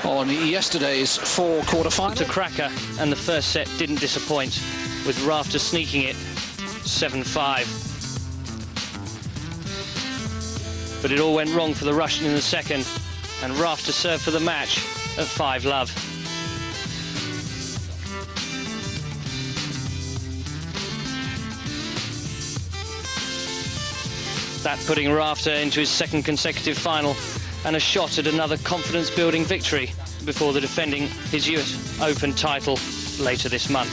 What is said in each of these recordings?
on yesterday's 4 quarterfinals. To cracker, and the first set didn't disappoint, with Rafter sneaking it 7-5. But it all went wrong for the Russian in the second, and Rafter served for the match at 5-love. That putting Rafter into his second consecutive final and a shot at another confidence-building victory before the defending his US Open title later this month.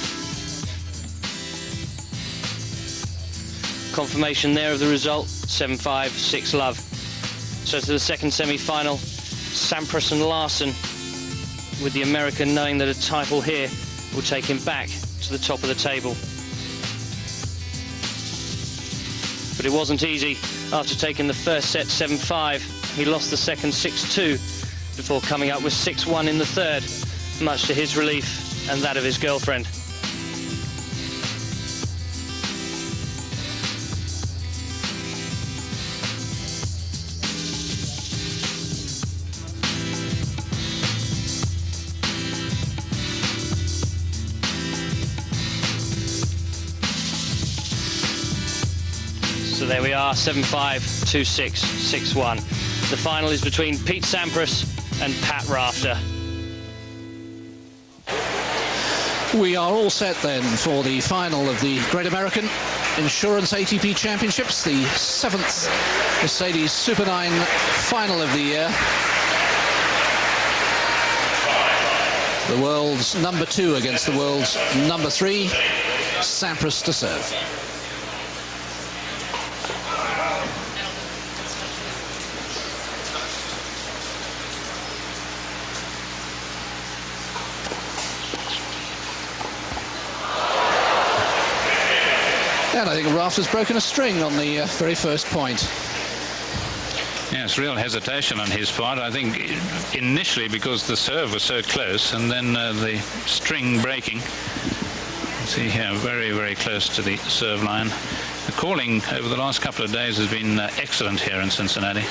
Confirmation there of the result, 7-5, 6-love. So to the second semi-final, Sampras and Larsen, with the American knowing that a title here will take him back to the top of the table. But it wasn't easy. After taking the first set 7-5, he lost the second 6-2 before coming up with 6-1 in the third, much to his relief and that of his girlfriend. So there we are, 7-5, 2-6, 6-1. The final is between Pete Sampras and Pat Rafter. We are all set then for the final of the Great American Insurance ATP Championships, the 7th Mercedes Super 9 final of the year. The world's number 2 against the world's number 3, Sampras to serve. And I think Rafter's broken a string on the very first point. Yes, real hesitation on his part. I think initially because the serve was so close, and then the string breaking. See here, very, very close to the serve line. The calling over the last couple of days has been excellent here in Cincinnati.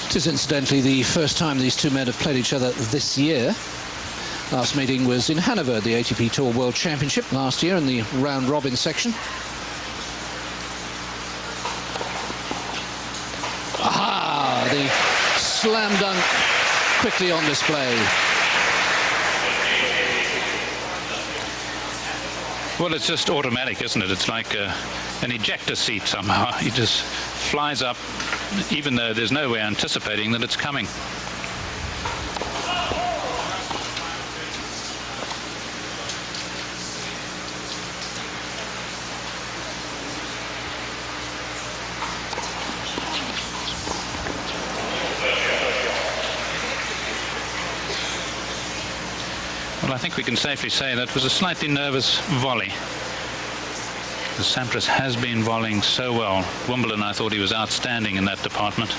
It is incidentally the first time these two men have played each other this year. Last meeting was in Hanover, the ATP Tour World Championship last year in the round-robin section. Aha! The slam dunk quickly on display. Well, it's just automatic, isn't it? It's like an ejector seat somehow. He just flies up, even though there's no way anticipating that it's coming. Well, I think we can safely say that was a slightly nervous volley. Sampras has been volleying so well. Wimbledon, I thought he was outstanding in that department.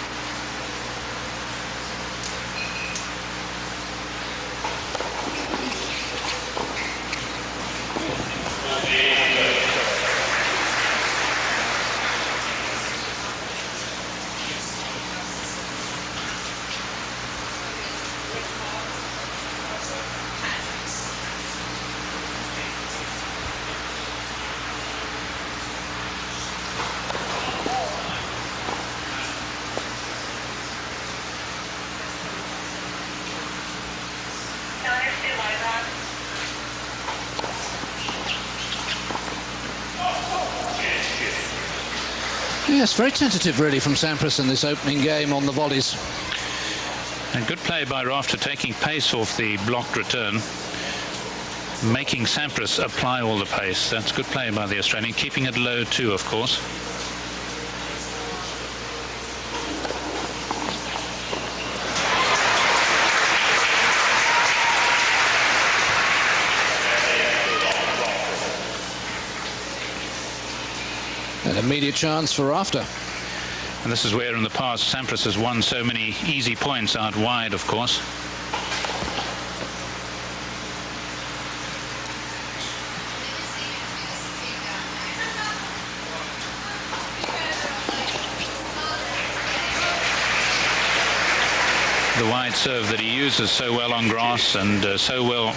Yes, very tentative really from Sampras in this opening game on the volleys. And good play by Rafter, taking pace off the blocked return, making Sampras apply all the pace. That's good play by the Australian, keeping it low too, of course. An immediate chance for Rafter. And this is where in the past Sampras has won so many easy points out wide, of course. The wide serve that he uses so well on grass and so well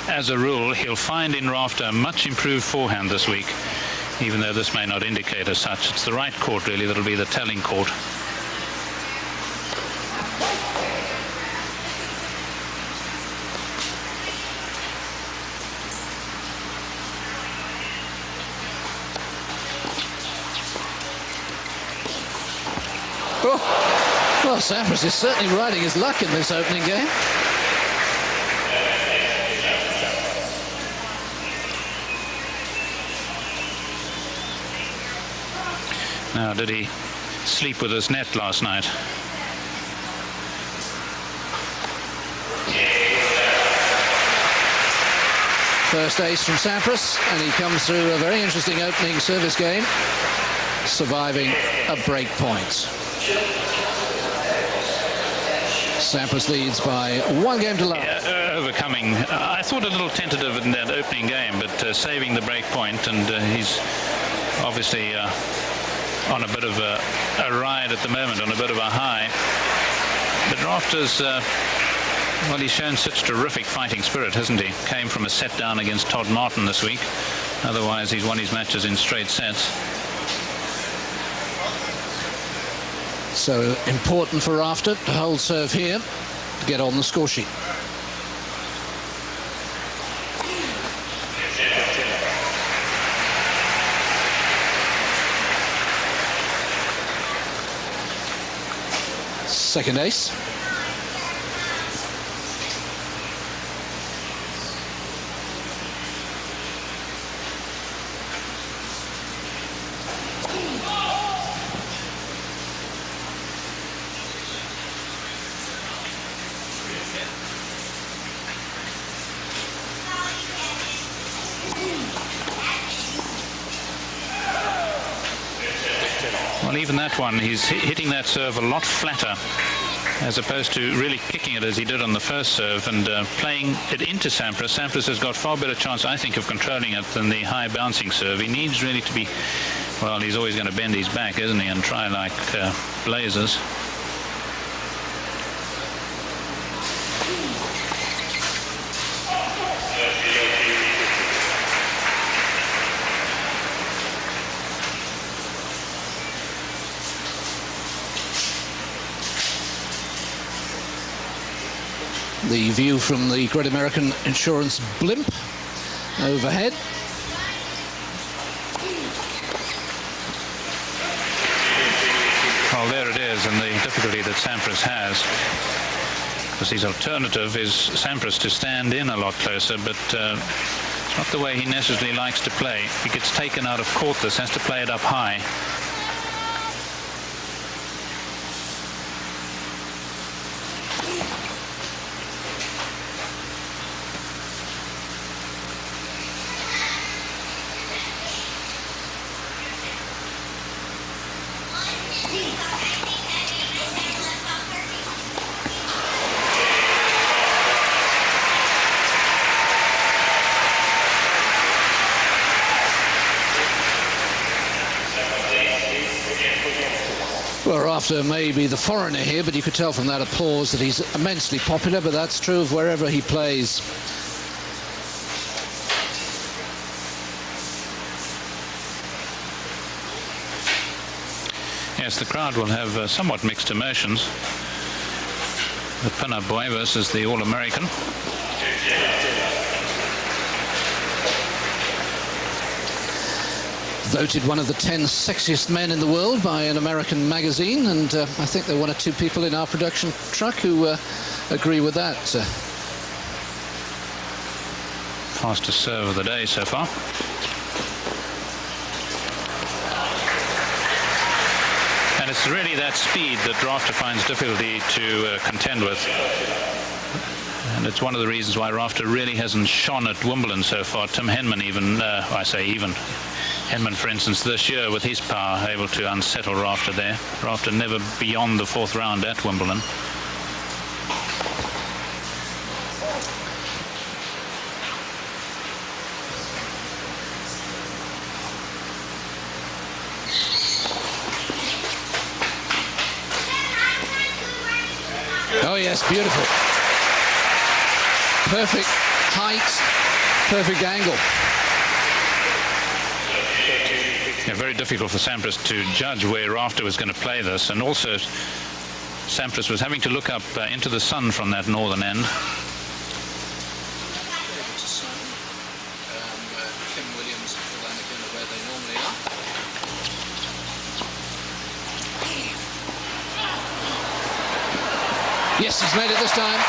as a rule, he'll find in Rafter a much improved forehand this week, even though this may not indicate as such. It's the right court really that'll be the telling court. Well, Sampras is certainly riding his luck in this opening game. Now, did he sleep with his net last night? First ace from Sampras, and he comes through a very interesting opening service game, surviving a break point. Sampras leads by 1 game to love. Overcoming, I thought a little tentative in that opening game, but saving the break point, and he's obviously on a bit of a ride at the moment, on a bit of a high. But Rafter's, well, he's shown such terrific fighting spirit, hasn't he? Came from a set down against Todd Martin this week. Otherwise, he's won his matches in straight sets. So important for Rafter to hold serve here to get on the score sheet. Second ace. Well, even that one, he's hitting that serve a lot flatter, as opposed to really kicking it as he did on the first serve and playing it into Sampras. Sampras has got far better chance, I think, of controlling it than the high bouncing serve. He needs really to be, well, he's always going to bend his back, isn't he, and try like blazers. The view from the Great American Insurance blimp overhead. Well, there it is, and the difficulty that Sampras has, because his alternative is Sampras to stand in a lot closer, but it's not the way he necessarily likes to play. He gets taken out of court. This has to play it up high. Well, Rafter may be the foreigner here, but you could tell from that applause that he's immensely popular, but that's true of wherever he plays. Yes, the crowd will have somewhat mixed emotions. The pin-up boy versus the All-American. Voted one of the 10 sexiest men in the world by an American magazine, and I think there are 1 or 2 people in our production truck who agree with that. Fastest serve of the day so far. And it's really that speed that Rafter finds difficulty to contend with. And it's one of the reasons why Rafter really hasn't shone at Wimbledon so far. Tim Henman even, I say even, Henman, for instance, this year with his power, able to unsettle Rafter there. Rafter never beyond the 4th round at Wimbledon. Oh yes, beautiful. Perfect height, perfect angle. Yeah, very difficult for Sampras to judge where Rafter was going to play this, and also Sampras was having to look up into the sun from that northern end. Yes, he's made it this time.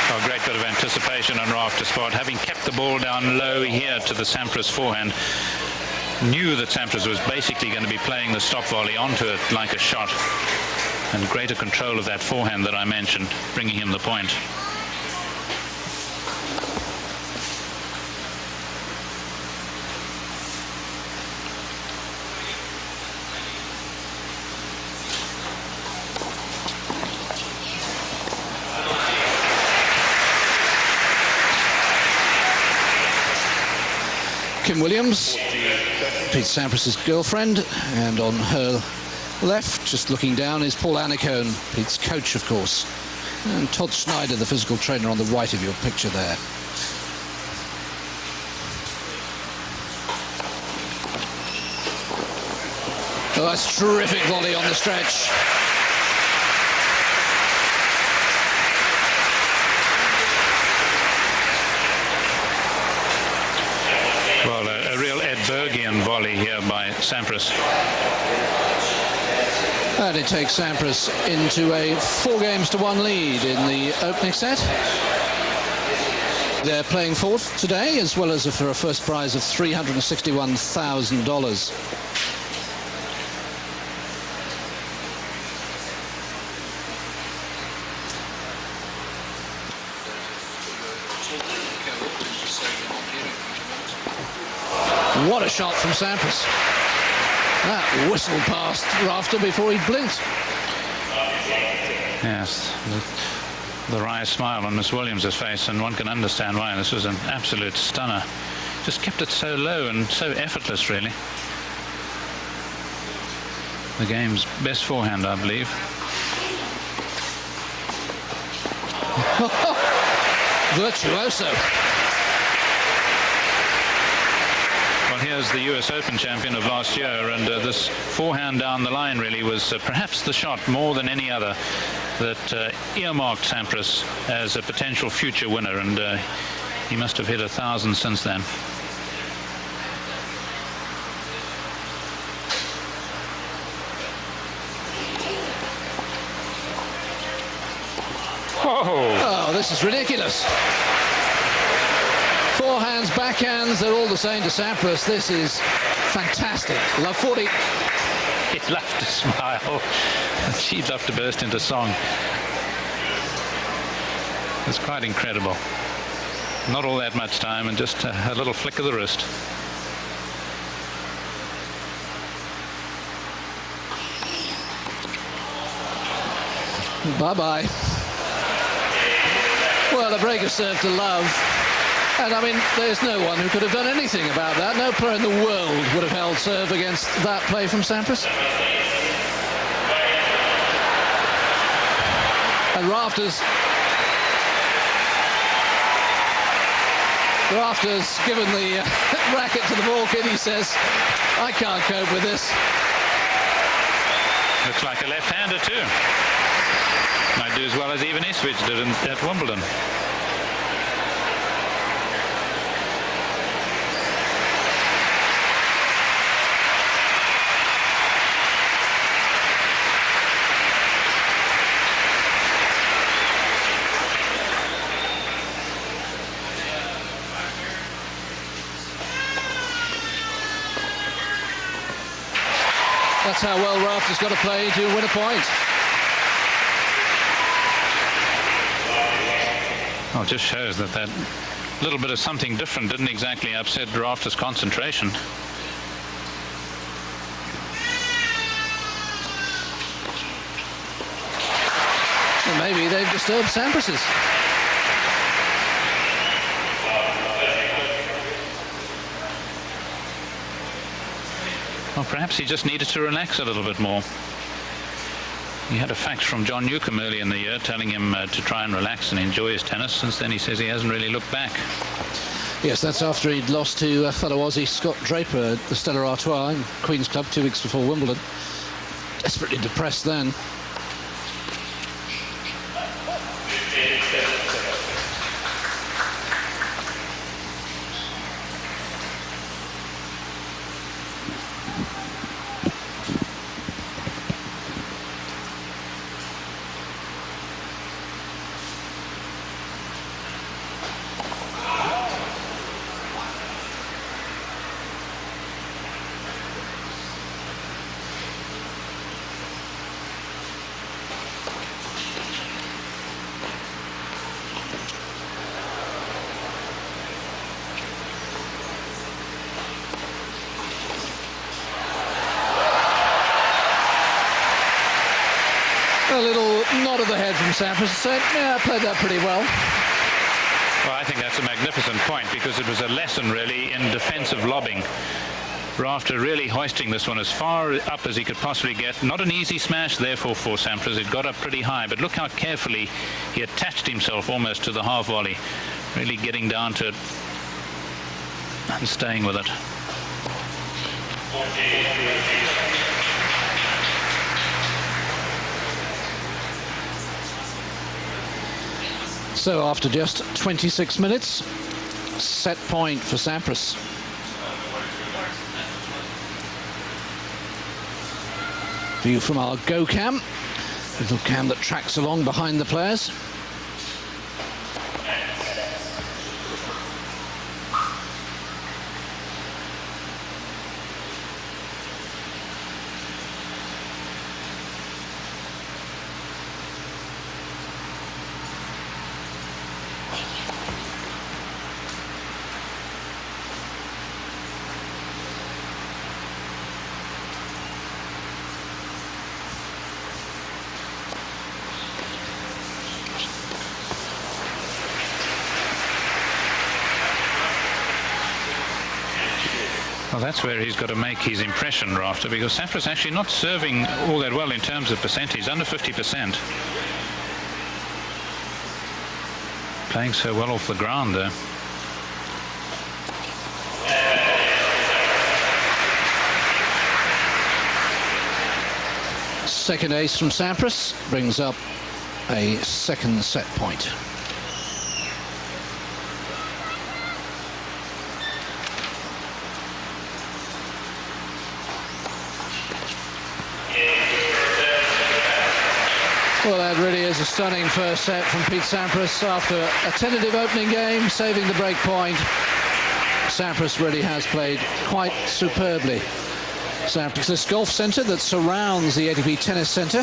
Oh, great bit of anticipation on Rafter's part. Having kept the ball down low here to the Sampras forehand, knew that Sampras was basically going to be playing the stop volley onto it like a shot, and greater control of that forehand that I mentioned, bringing him the point. Kim Williams, Pete Sampras' girlfriend, and on her left, just looking down, is Paul Annacone, Pete's coach, of course, and Todd Schneider, the physical trainer, on the right of your picture there. Oh, that's terrific volley on the stretch. Well, a real Edbergian volley here by Sampras. And it takes Sampras into a 4-1 lead in the opening set. They're playing fourth today, as well as for a first prize of $361,000. What a shot from Sampras. That whistled past Rafter before he blinked. Yes, the wry smile on Miss Williams' face, and one can understand why. This was an absolute stunner. Just kept it so low and so effortless, really. The game's best forehand, I believe. Virtuoso. Here's the US Open champion of last year, and this forehand down the line really was perhaps the shot more than any other that earmarked Sampras as a potential future winner, and he must have hit 1,000 since then. Oh, this is ridiculous. Forehands, backhands, they're all the same to Sampras. This is fantastic. Love 40. He'd love to smile. She'd love to burst into song. It's quite incredible. Not all that much time, and just a little flick of the wrist. Bye-bye. Well, a break of serve to Love. And, I mean, there's no one who could have done anything about that. No player in the world would have held serve against that play from Sampras. And Rafter's given the racket to the ball kid. He says, I can't cope with this. Looks like a left-hander, too. Might do as well as even Iswich did at Wimbledon. That's how well Rafter's got to play to win a point. Well, it just shows that that little bit of something different didn't exactly upset Rafter's concentration. Well, maybe they've disturbed Sampras's. Well, perhaps he just needed to relax a little bit more. He had a fax from John Newcombe early in the year telling him to try and relax and enjoy his tennis. Since then, he says he hasn't really looked back. Yes, that's after he'd lost to fellow Aussie Scott Draper at the Stella Artois in Queen's Club 2 weeks before Wimbledon. Desperately depressed then. A little nod of the head from Sampras to say, yeah, I played that pretty well. Well, I think that's a magnificent point, because it was a lesson really in defensive lobbing. Rafter really hoisting this one as far up as he could possibly get. Not an easy smash, therefore, for Sampras. It got up pretty high, but look how carefully he attached himself almost to the half volley. Really getting down to it and staying with it. So after just 26 minutes, set point for Sampras. View from our Go cam, little cam that tracks along behind the players. Well, that's where he's got to make his impression, Rafter, because Sampras actually not serving all that well in terms of percentage, under 50%. Playing so well off the ground there. Second ace from Sampras brings up a second set point. Well, that really is a stunning first set from Pete Sampras. After a tentative opening game, saving the break point, Sampras really has played quite superbly. Sampras, this golf centre that surrounds the ATP Tennis Centre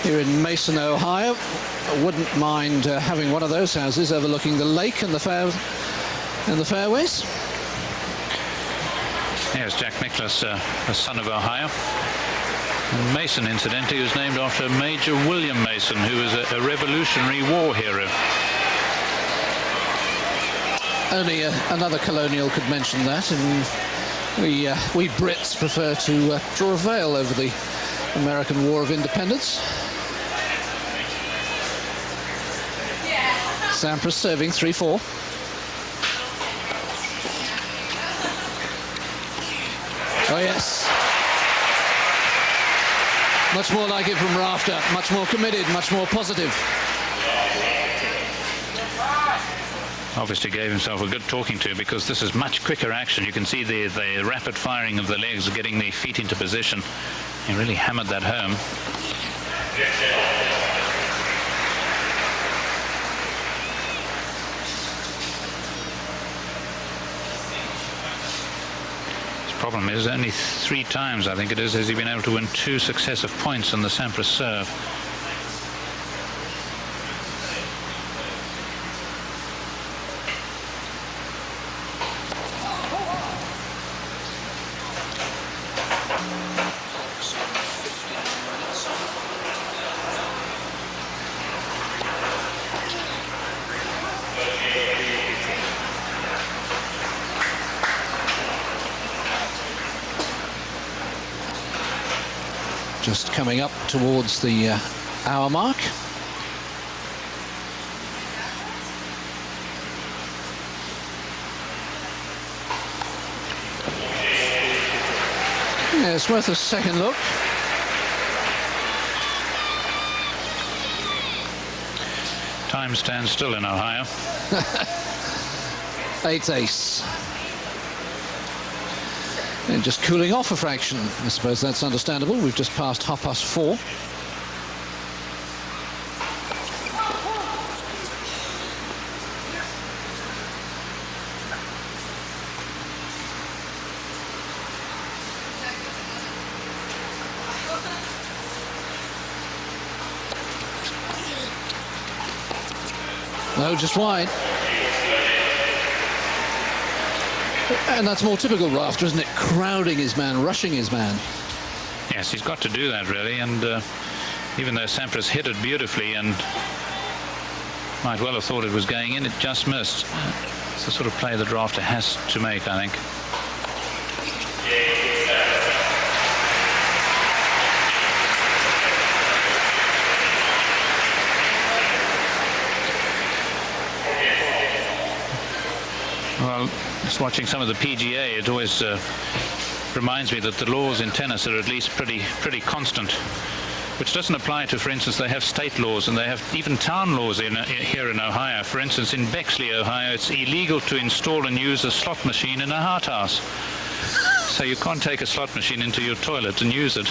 here in Mason, Ohio. I wouldn't mind having one of those houses overlooking the lake and the fairways. Here's Jack Nicklaus, a son of Ohio. And Mason, incidentally, was named after Major William Mason, who was a Revolutionary War hero. Only another colonial could mention that, and we Brits prefer to draw a veil over the American War of Independence. Sampras serving 3-4. Oh yes. Much more like it from Rafter, much more committed, much more positive. Obviously gave himself a good talking to, because this is much quicker action. You can see the rapid firing of the legs, getting the feet into position. He really hammered that home. Problem is, only 3 times, I think it is, has he been able to win 2 successive points on the Sampras serve. just coming up towards the hour mark. Yeah, it's worth a second look. Time stands still in Ohio. 8th ace. And just cooling off a fraction. I suppose that's understandable. We've just passed 4:30. No, just wide. And that's more typical Rafter, isn't it? Crowding his man, rushing his man. Yes, he's got to do that, really. And even though Sampras hit it beautifully and might well have thought it was going in, it just missed. It's the sort of play that Rafter has to make, I think. Well, just watching some of the PGA, it always reminds me that the laws in tennis are at least pretty constant, which doesn't apply to, for instance, they have state laws and they have even town laws here in Ohio. For instance, in Bexley, Ohio, it's illegal to install and use a slot machine in a hard house. So you can't take a slot machine into your toilet and use it.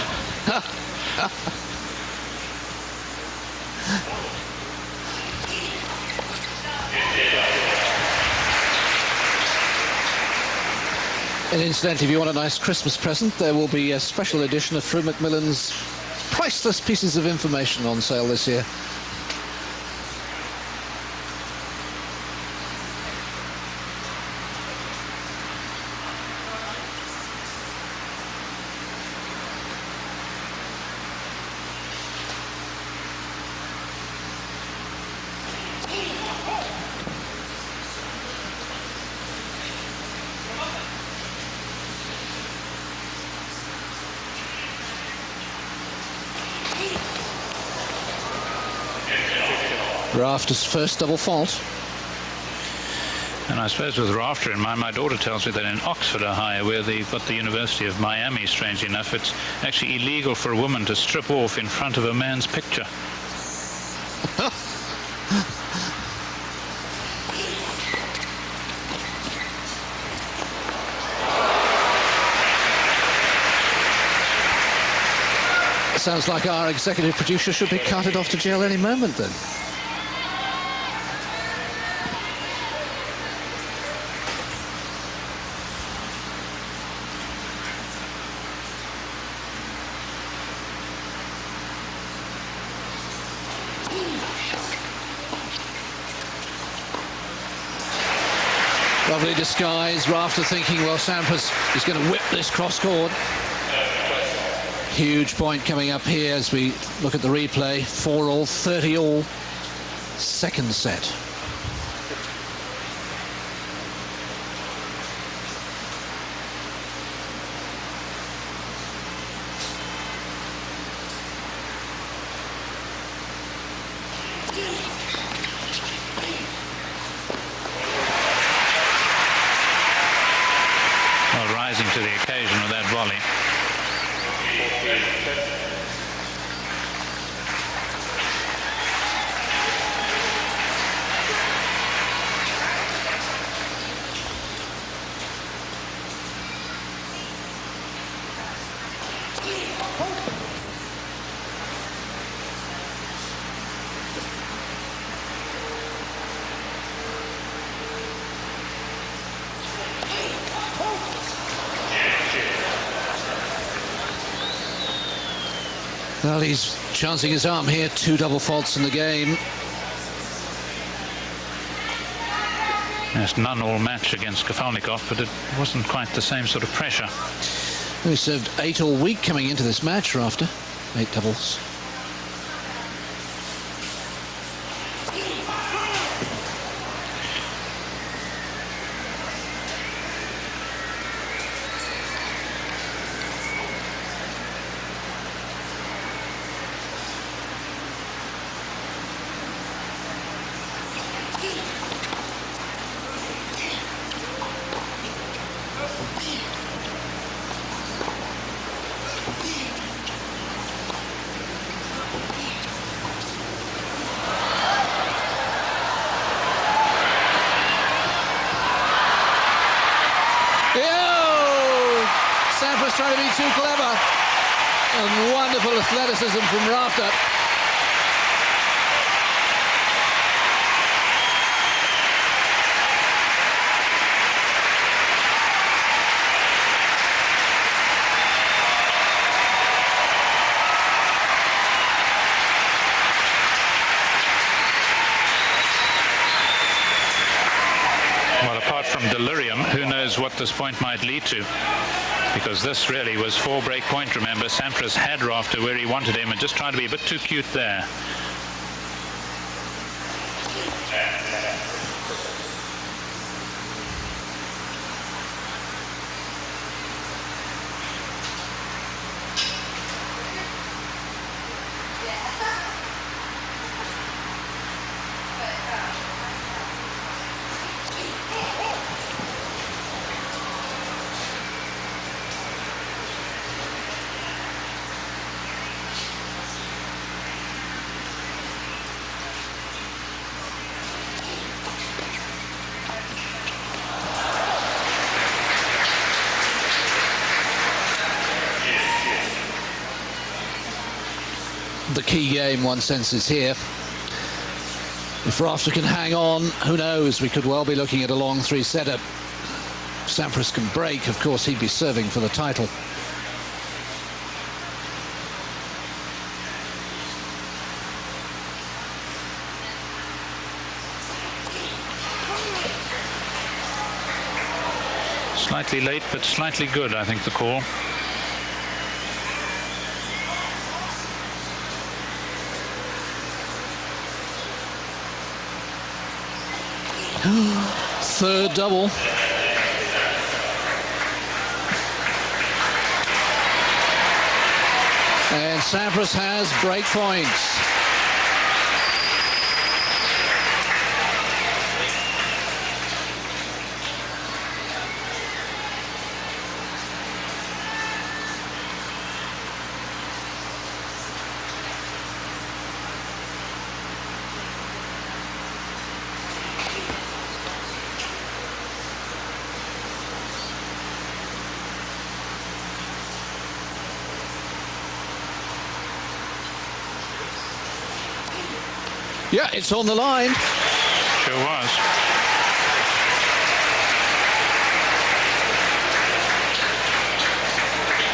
And incidentally, if you want a nice Christmas present, there will be a special edition of Fru Macmillan's priceless pieces of information on sale this year. Rafter's first double fault. And I suppose with Rafter in mind, my daughter tells me that in Oxford, Ohio, where they've got the University of Miami, strangely enough, it's actually illegal for a woman to strip off in front of a man's picture. Sounds like our executive producer should be carted off to jail any moment then. Lovely disguise. Rafter thinking, well, Sampras is going to whip this cross-court. Huge point coming up here as we look at the replay. 4-all, 30-all, second set. Well, rising to the occasion with that volley. Well, he's chancing his arm here. 2 double faults in the game. Yes, none-all match against Kafelnikov, but it wasn't quite the same sort of pressure. He served 8 all week coming into this match, Rafter. 8 doubles. Sampras trying to be too clever. And wonderful athleticism from Rafter. Well, apart from delirium, who knows what this point might lead to? Because this really was 4 break point, remember. Sampras had Rafter where he wanted him and just tried to be a bit too cute there. The key game, one senses here. If Rafter can hang on, who knows, we could well be looking at a long 3-setter. If Sampras can break, of course he'd be serving for the title. Slightly late, but slightly good, I think, the call. Third double. And Sampras has break points. Yeah, it's on the line. Sure was.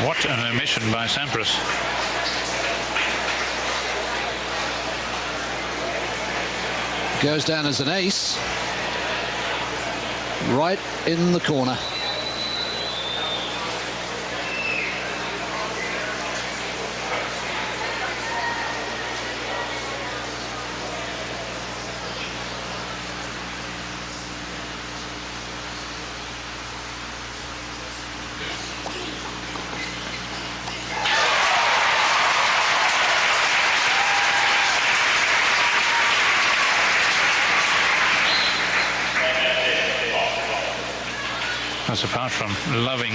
What an omission by Sampras. Goes down as an ace. Right in the corner. As apart from loving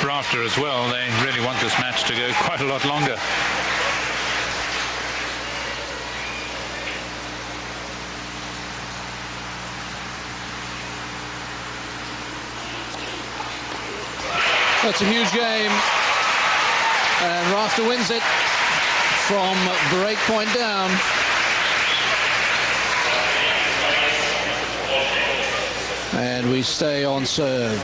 Rafter as well, they really want this match to go quite a lot longer. That's a huge game, and Rafter wins it from break point down. And we stay on serve.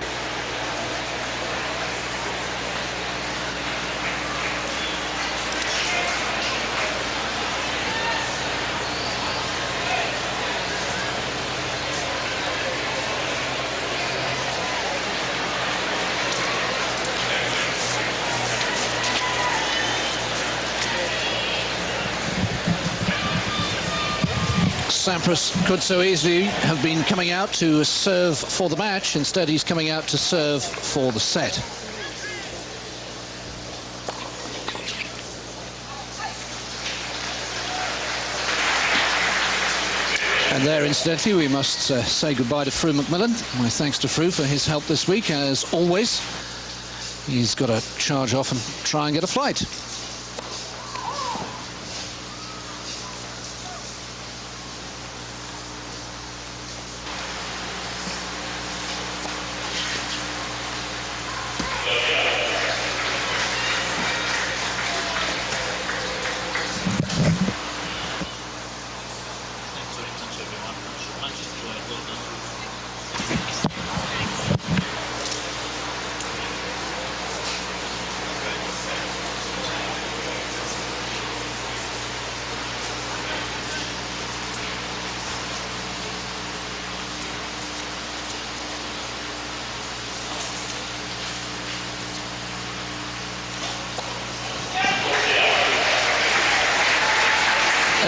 Sampras could so easily have been coming out to serve for the match. Instead, he's coming out to serve for the set. And there, incidentally, we must say goodbye to Fru McMillan. My thanks to Fru for his help this week, as always. He's got to charge off and try and get a flight.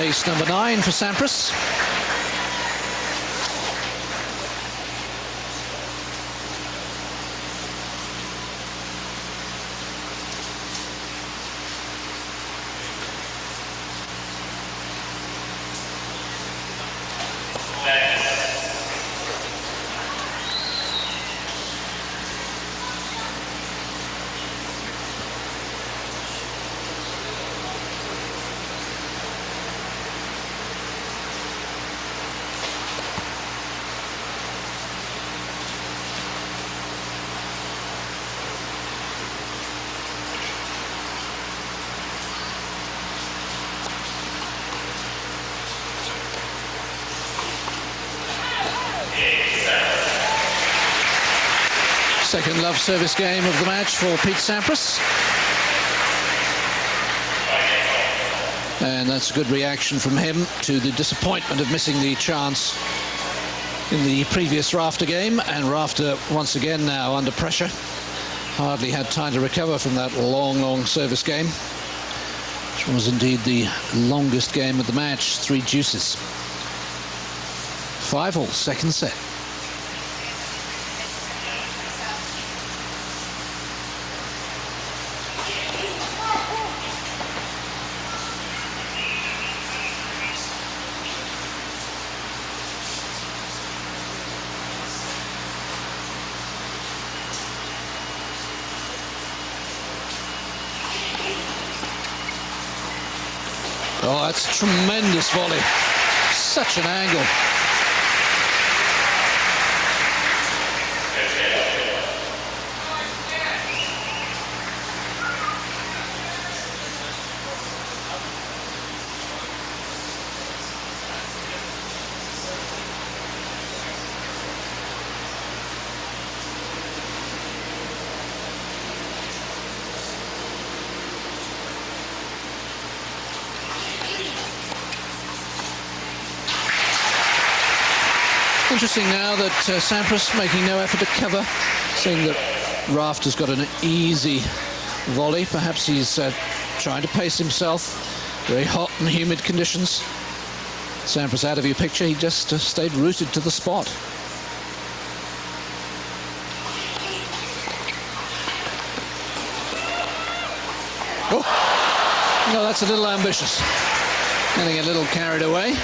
ace number 9 for Sampras. Second love service game of the match for Pete Sampras. And that's a good reaction from him to the disappointment of missing the chance in the previous Rafter game. And Rafter once again now under pressure. Hardly had time to recover from that long service game, which was indeed the longest game of the match, 3 deuces. 5-all, second set. Oh, that's a tremendous volley. Such an angle. Interesting now that Sampras making no effort to cover, seeing that Rafter's got an easy volley. Perhaps he's trying to pace himself. Very hot and humid conditions. Sampras out of your picture. He just stayed rooted to the spot. Oh, no, that's a little ambitious. Getting a little carried away.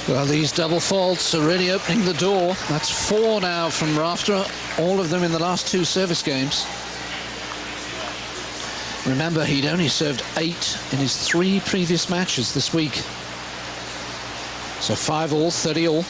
Well, these double faults are really opening the door. That's 4 now from Rafter, all of them in the last 2 service games. Remember, he'd only served 8 in his 3 previous matches this week. So 5-all, 30-all.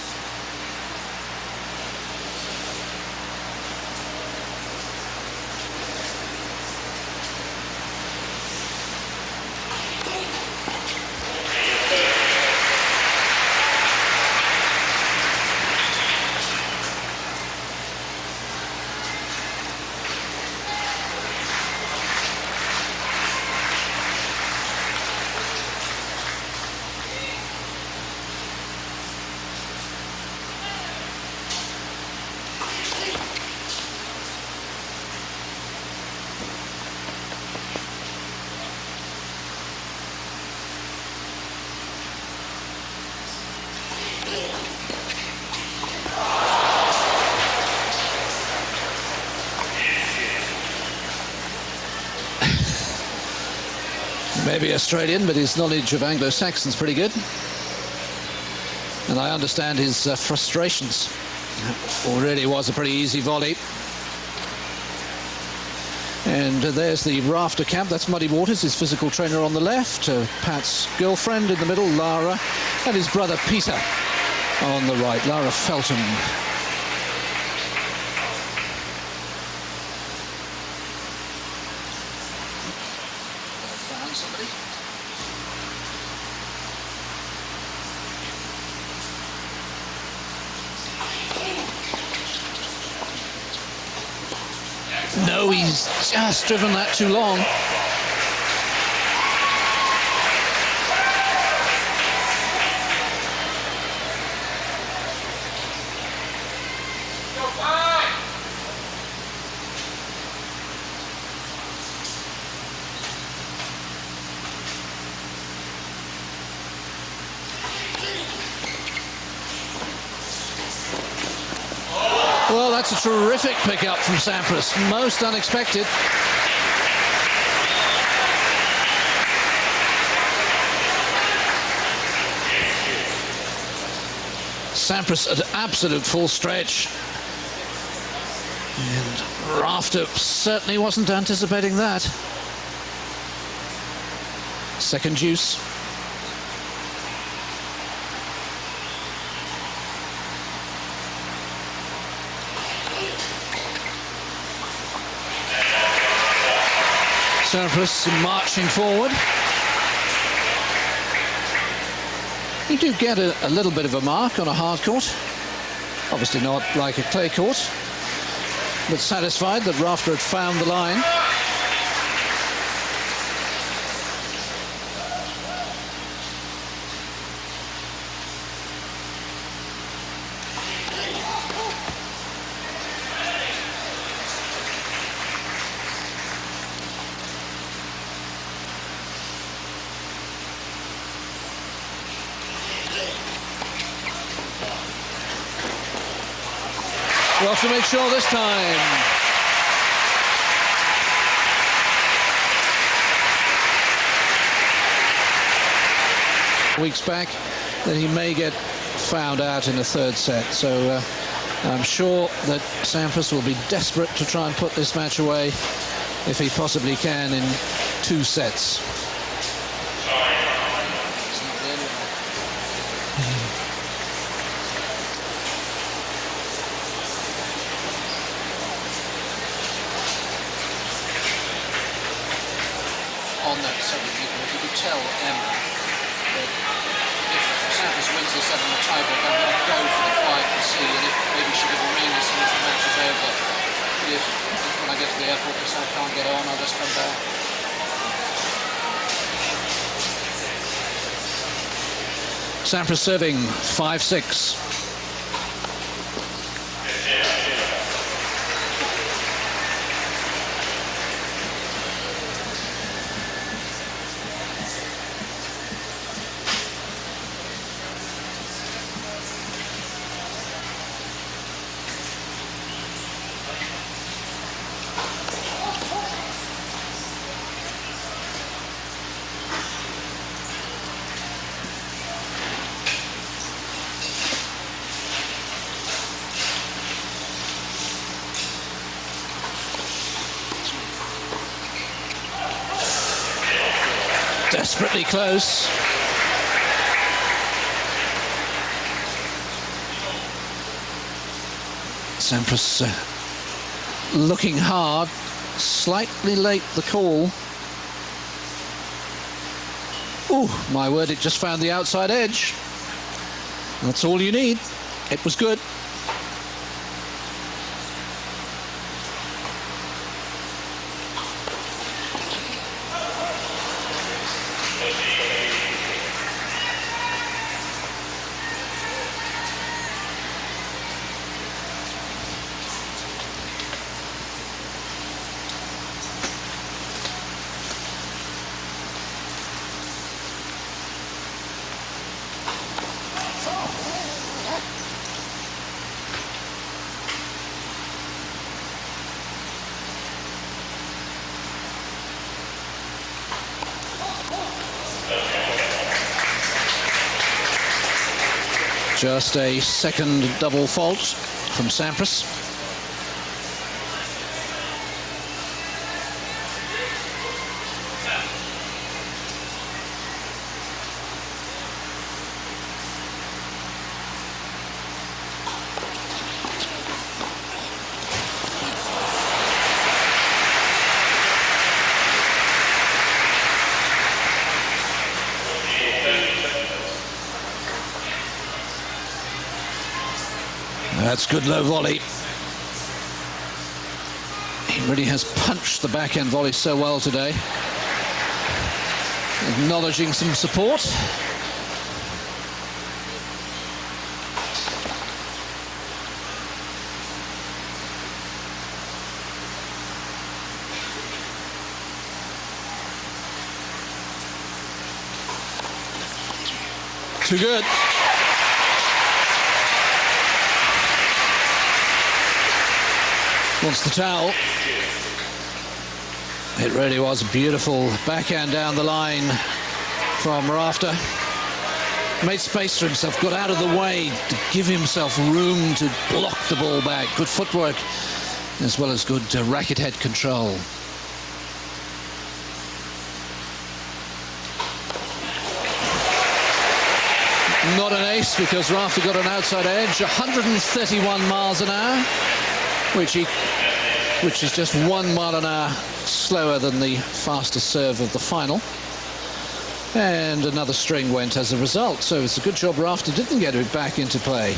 Maybe Australian, but his knowledge of Anglo-Saxon's pretty good. And I understand his frustrations. Already was a pretty easy volley. And there's the Rafter camp. That's Muddy Waters, his physical trainer on the left. Pat's girlfriend in the middle, Lara, and his brother Peter on the right, Lara Felton. No, he's just driven that too long. Well, that's a terrific pickup from Sampras, most unexpected. Sampras at absolute full stretch. And Rafter certainly wasn't anticipating that. Second juice. Sampras marching forward. You do get a little bit of a mark on a hard court. Obviously not like a clay court, but satisfied that Rafter had found the line. Well, to make sure this time. Weeks back that he may get found out in the third set. So I'm sure that Sampras will be desperate to try and put this match away if he possibly can in 2 sets. On that subject, if you could tell Emma that if Sampras wins this set on the tiebreak, I'm going to go for the fight and see, and if maybe she could ring as soon as the match is over. If when I get to the airport, because I can't get on, I'll just come back. Sampras serving 5-6. Desperately close. Sampras looking hard, slightly late the call. Oh, my word, it just found the outside edge. That's all you need. It was good. Just a second double fault from Sampras. That's good low volley. He Really has punched the backhand volley so well today. Acknowledging some support. Too good. Wants the towel. It really was a beautiful backhand down the line from Rafter. Made space for himself, got out of the way to give himself room to block the ball back. Good footwork as well as good racket head control. Not an ace because Rafter got an outside edge, 131 miles an hour, which is just 1 mile an hour slower than the fastest serve of the final. And another string went as a result, so it's a good job Rafter didn't get it back into play.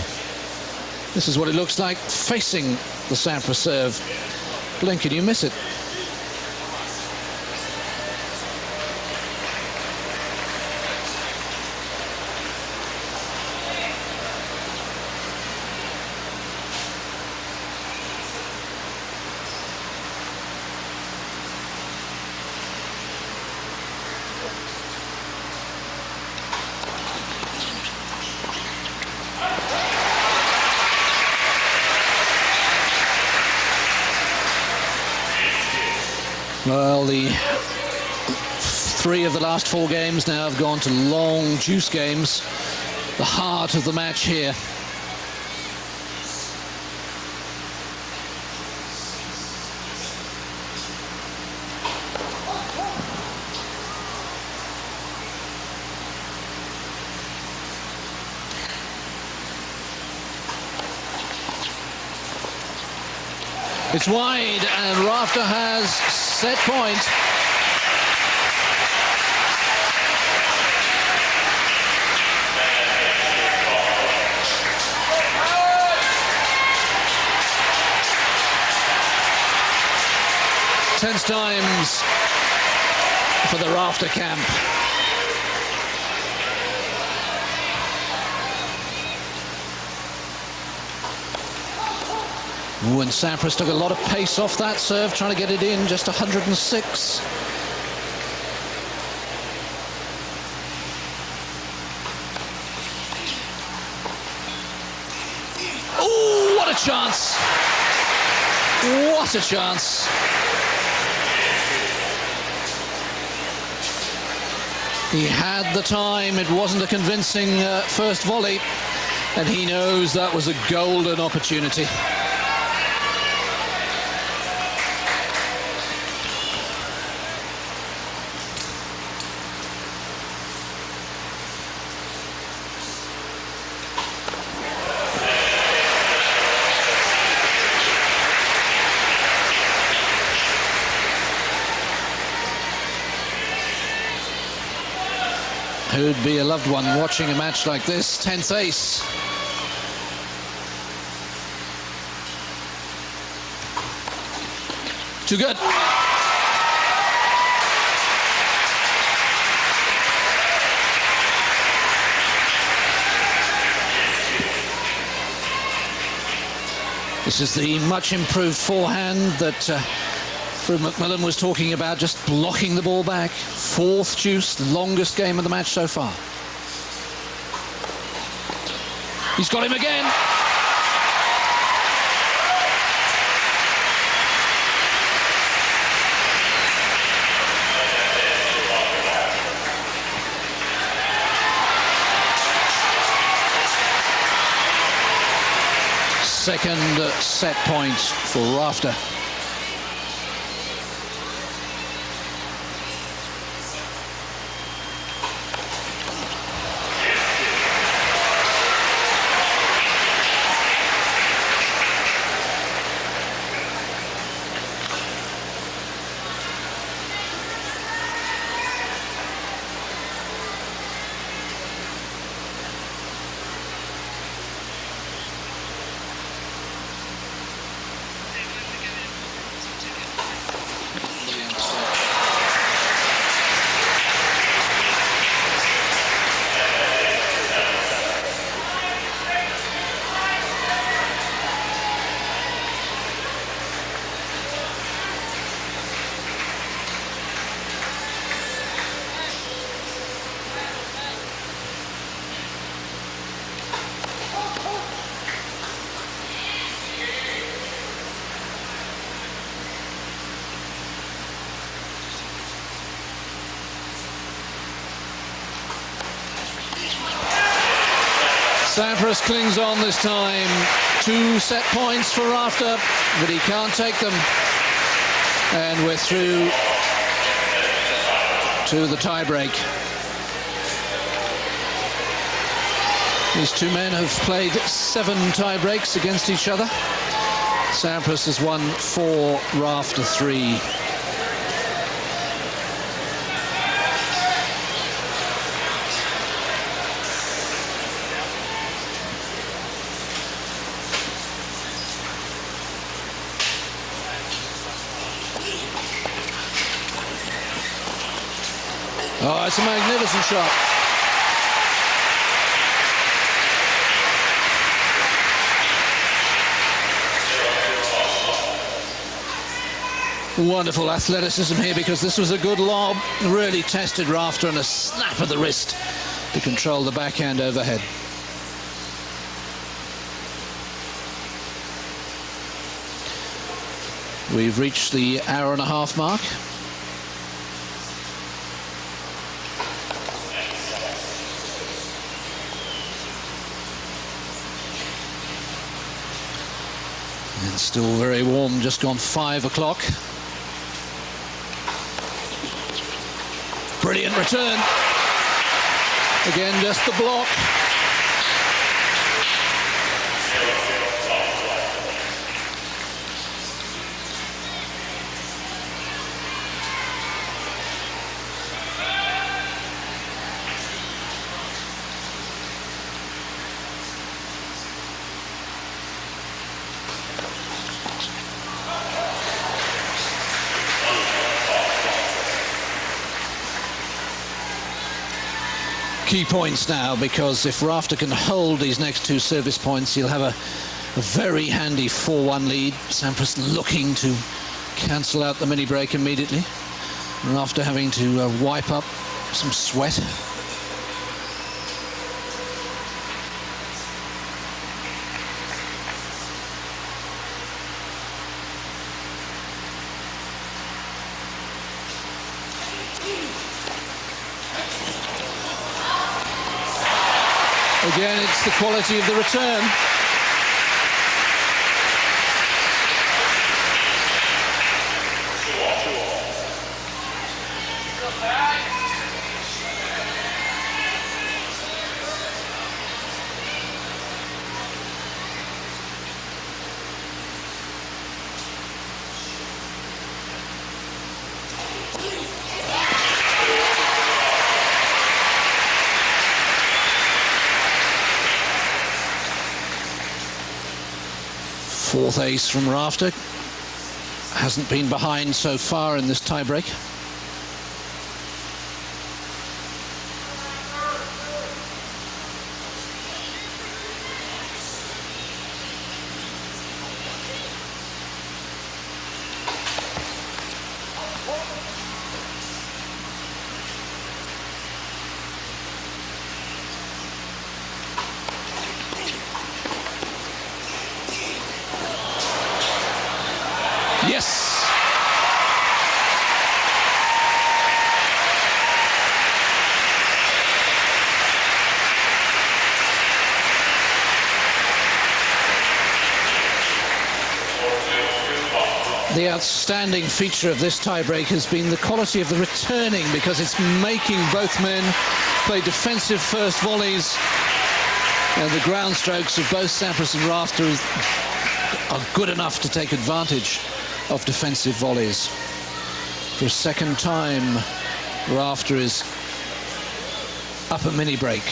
This is what it looks like facing the Sampras serve. Blink and you miss it. Well, the 3 of the last 4 games now have gone to long juice games. The heart of the match here. It's wide, and Rafter has set point. Tense times for the Rafter camp. Ooh, and Sampras took a lot of pace off that serve, trying to get it in, just 106. Oh, what a chance! What a chance! He had the time. It wasn't a convincing first volley, and he knows that was a golden opportunity. Who'd be a loved one watching a match like this? 10th ace. Too good. This is the much improved forehand that McMillan was talking about, just blocking the ball back. 4th juice, the longest game of the match so far. He's got him again. Second set point for Rafter. Sampras clings on this time. 2 set points for Rafter, but he can't take them. And we're through to the tie-break. These two men have played 7 tie-breaks against each other. Sampras has won 4, Rafter 3. Oh, it's a magnificent shot. Wonderful athleticism here, because this was a good lob. Really tested Rafter, and a snap of the wrist to control the backhand overhead. We've reached the hour-and-a-half mark. And still very warm, just gone 5 o'clock. Brilliant return. Again, just the block. Key points now, because if Rafter can hold these next 2 service points, he'll have a very handy 4-1 lead. Sampras looking to cancel out the mini break immediately, Rafter having to wipe up some sweat. Again, it's the quality of the return. Fourth ace from Rafter. Hasn't been behind so far in this tiebreak. Yes! The outstanding feature of this tiebreak has been the quality of the returning, because it's making both men play defensive first volleys, and the ground strokes of both Sampras and Rafter are good enough to take advantage of defensive volleys. For a second time, Rafter is up a mini break.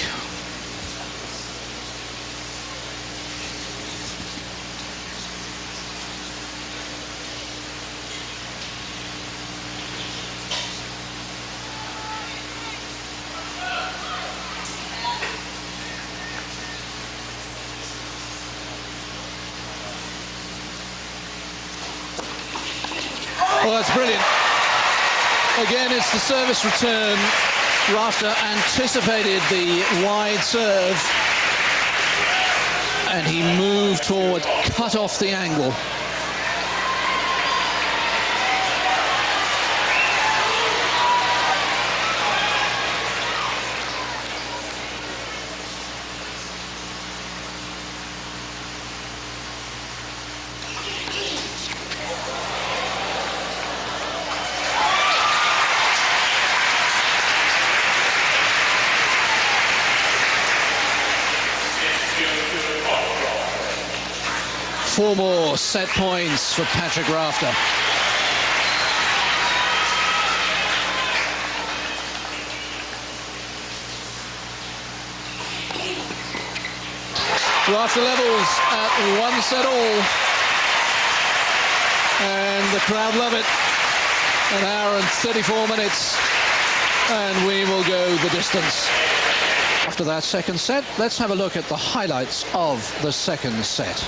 Well, that's brilliant. Again, it's the service return. Rafter anticipated the wide serve, and he moved forward, cut off the angle. 4 more set points for Patrick Rafter. Rafter levels at 1 set all, and the crowd love it. 1 hour and 34 minutes, and we will go the distance. After that second set, let's have a look at the highlights of the second set.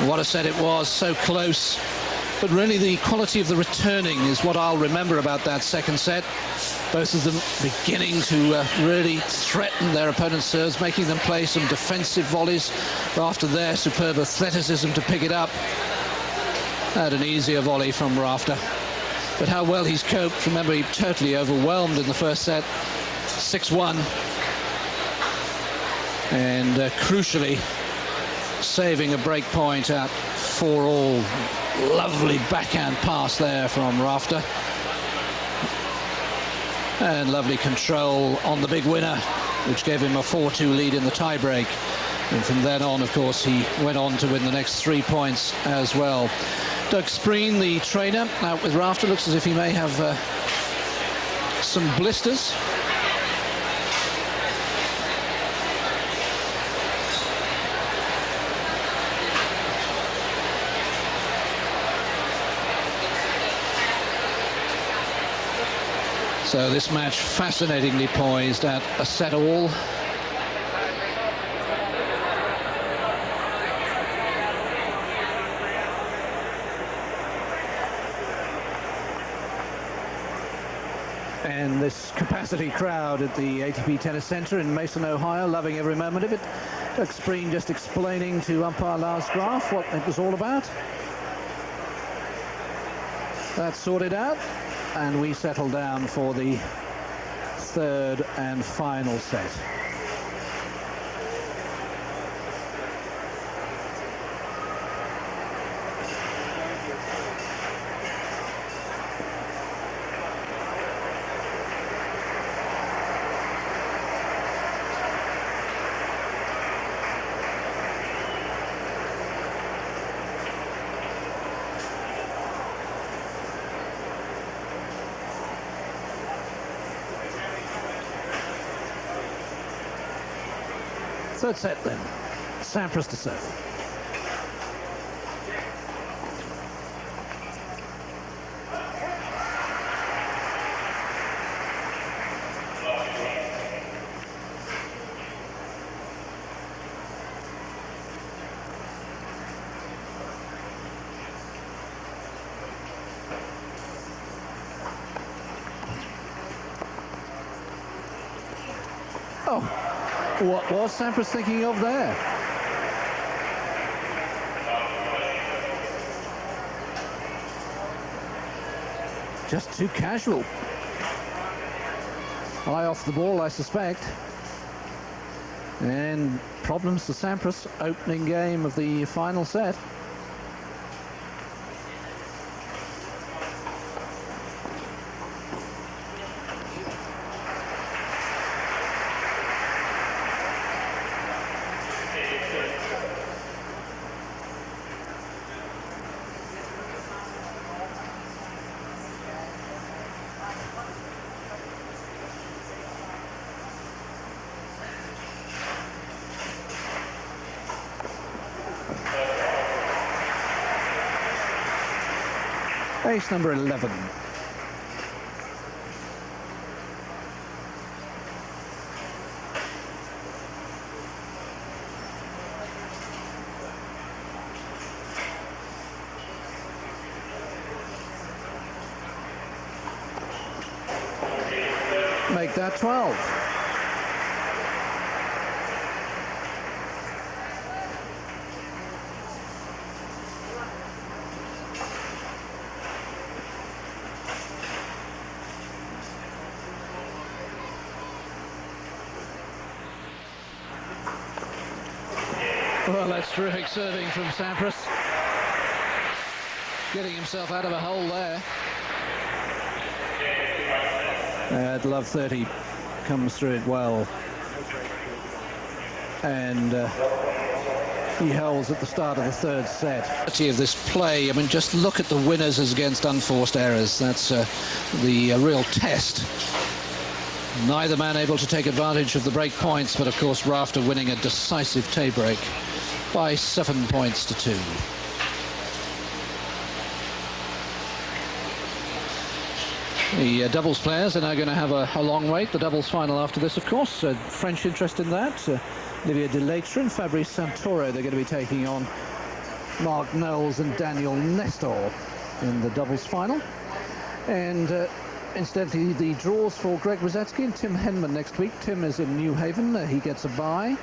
What a set it was, so close. But really the quality of the returning is what I'll remember about that second set. Both of them beginning to really threaten their opponent's serves, making them play some defensive volleys after their superb athleticism to pick it up. Had an easier volley from Rafter. But how well he's coped. Remember, he totally overwhelmed in the first set. 6-1. And crucially, saving a break point at 4-all. Lovely backhand pass there from Rafter. And lovely control on the big winner, which gave him a 4-2 lead in the tiebreak. And from then on, of course, he went on to win the next 3 points as well. Doug Spreen, the trainer, out with Rafter. Looks as if he may have some blisters. So this match fascinatingly poised at a set all. And this capacity crowd at the ATP Tennis Center in Mason, Ohio, loving every moment of it. Doug Spreen just explaining to umpire Lars Graf what it was all about. That's sorted out, and we settle down for the third and final set. Third set then, Sampras to serve. Oh, what was Sampras thinking of there? Just too casual. Eye off the ball, I suspect. And problems for Sampras, opening game of the final set. Ace number 11. Make that 12. Well, that's terrific serving from Sampras. Getting himself out of a hole there. Love 30 comes through it well. and he holds at the start of the third set. Of this play, I mean, just look at the winners as against unforced errors. That's the real test. Neither man able to take advantage of the break points, but of course Rafter winning a decisive tie break by 7 points to 2. The doubles players are now going to have a long wait. The doubles final after this, of course. French interest in that. Olivier Delattre and Fabrice Santoro, they're going to be taking on Mark Knowles and Daniel Nestor in the doubles final. And incidentally, the draws for Greg Rosetsky and Tim Henman next week. Tim is in New Haven. He gets a bye.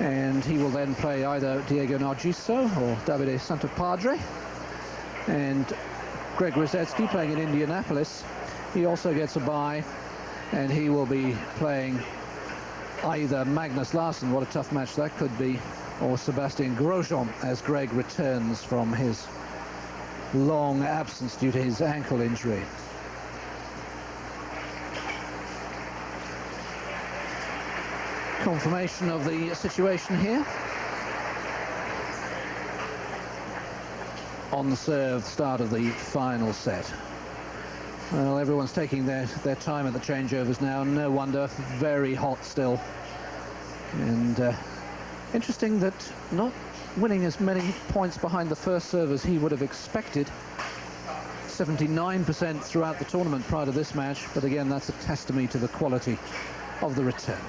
And he will then play either Diego Narciso or Davide Santopadre. And Greg Rosetsky playing in Indianapolis. He also gets a bye, and he will be playing either Magnus Larsson, what a tough match that could be, or Sebastian Grosjean as Greg returns from his long absence due to his ankle injury. Confirmation of the situation here. On the serve, start of the final set. Well, everyone's taking their time at the changeovers now. No wonder, very hot still. And interesting that not winning as many points behind the first serve as he would have expected. 79% throughout the tournament prior to this match, but again, that's a testimony to the quality of the return.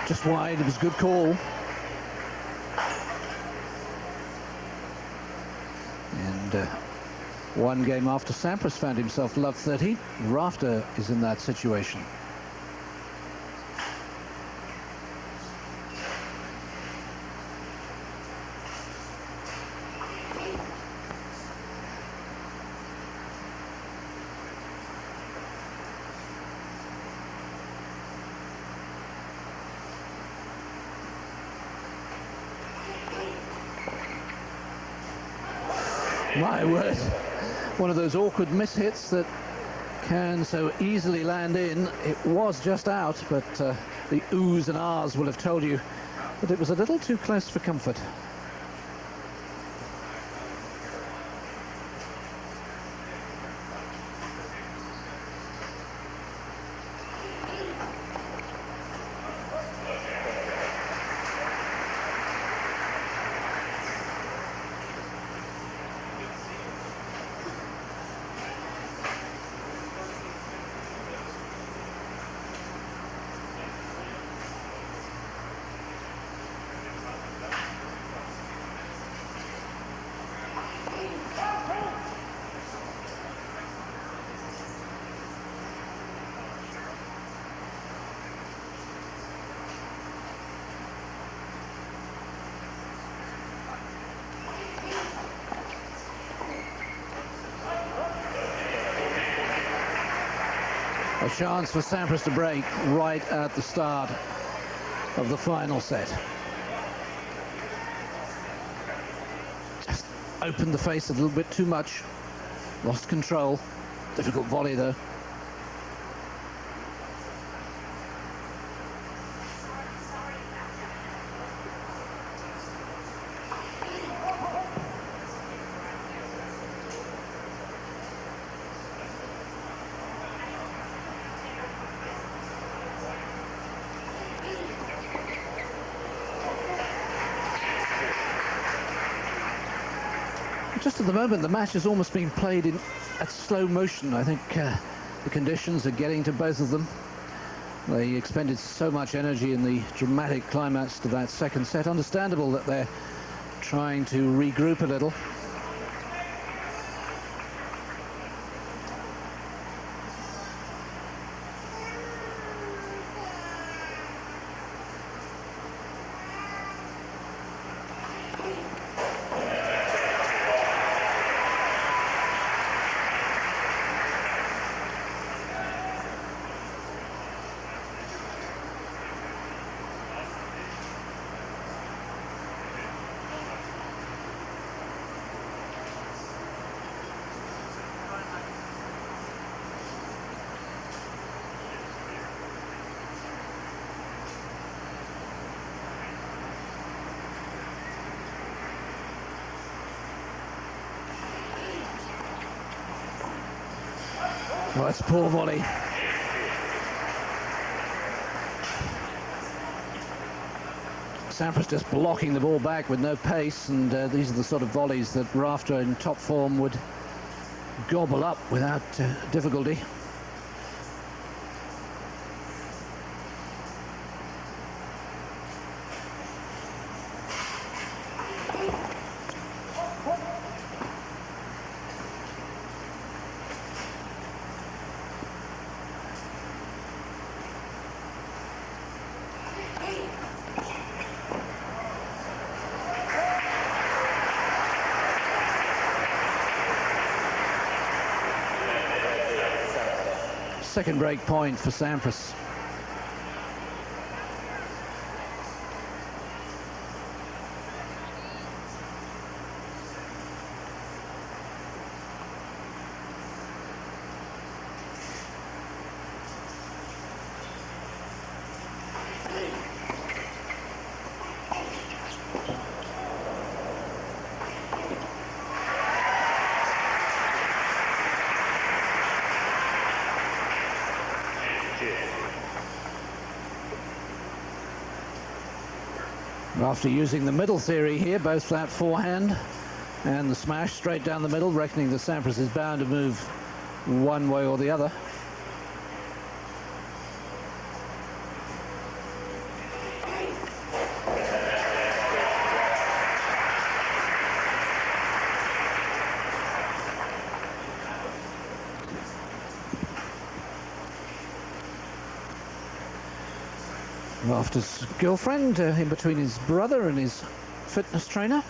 Just wide, it was a good call. And one game after Sampras found himself love 30, Rafter is in that situation. My word, one of those awkward mishits that can so easily land in. It was just out, but the oohs and ahs will have told you that it was a little too close for comfort. A chance for Sampras to break right at the start of the final set. Just opened the face a little bit too much. Lost control. Difficult volley though. Just at the moment, the match has almost been played at slow motion. I think the conditions are getting to both of them. They expended so much energy in the dramatic climax to that second set. Understandable that they're trying to regroup a little. Well, that's a poor volley. Sampras just blocking the ball back with no pace, and these are the sort of volleys that Rafter in top form would gobble up without difficulty. Second break point for Sampras. After using the middle theory here, both flat forehand and the smash straight down the middle, reckoning that Sampras is bound to move one way or the other. Rafter's girlfriend in between his brother and his fitness trainer.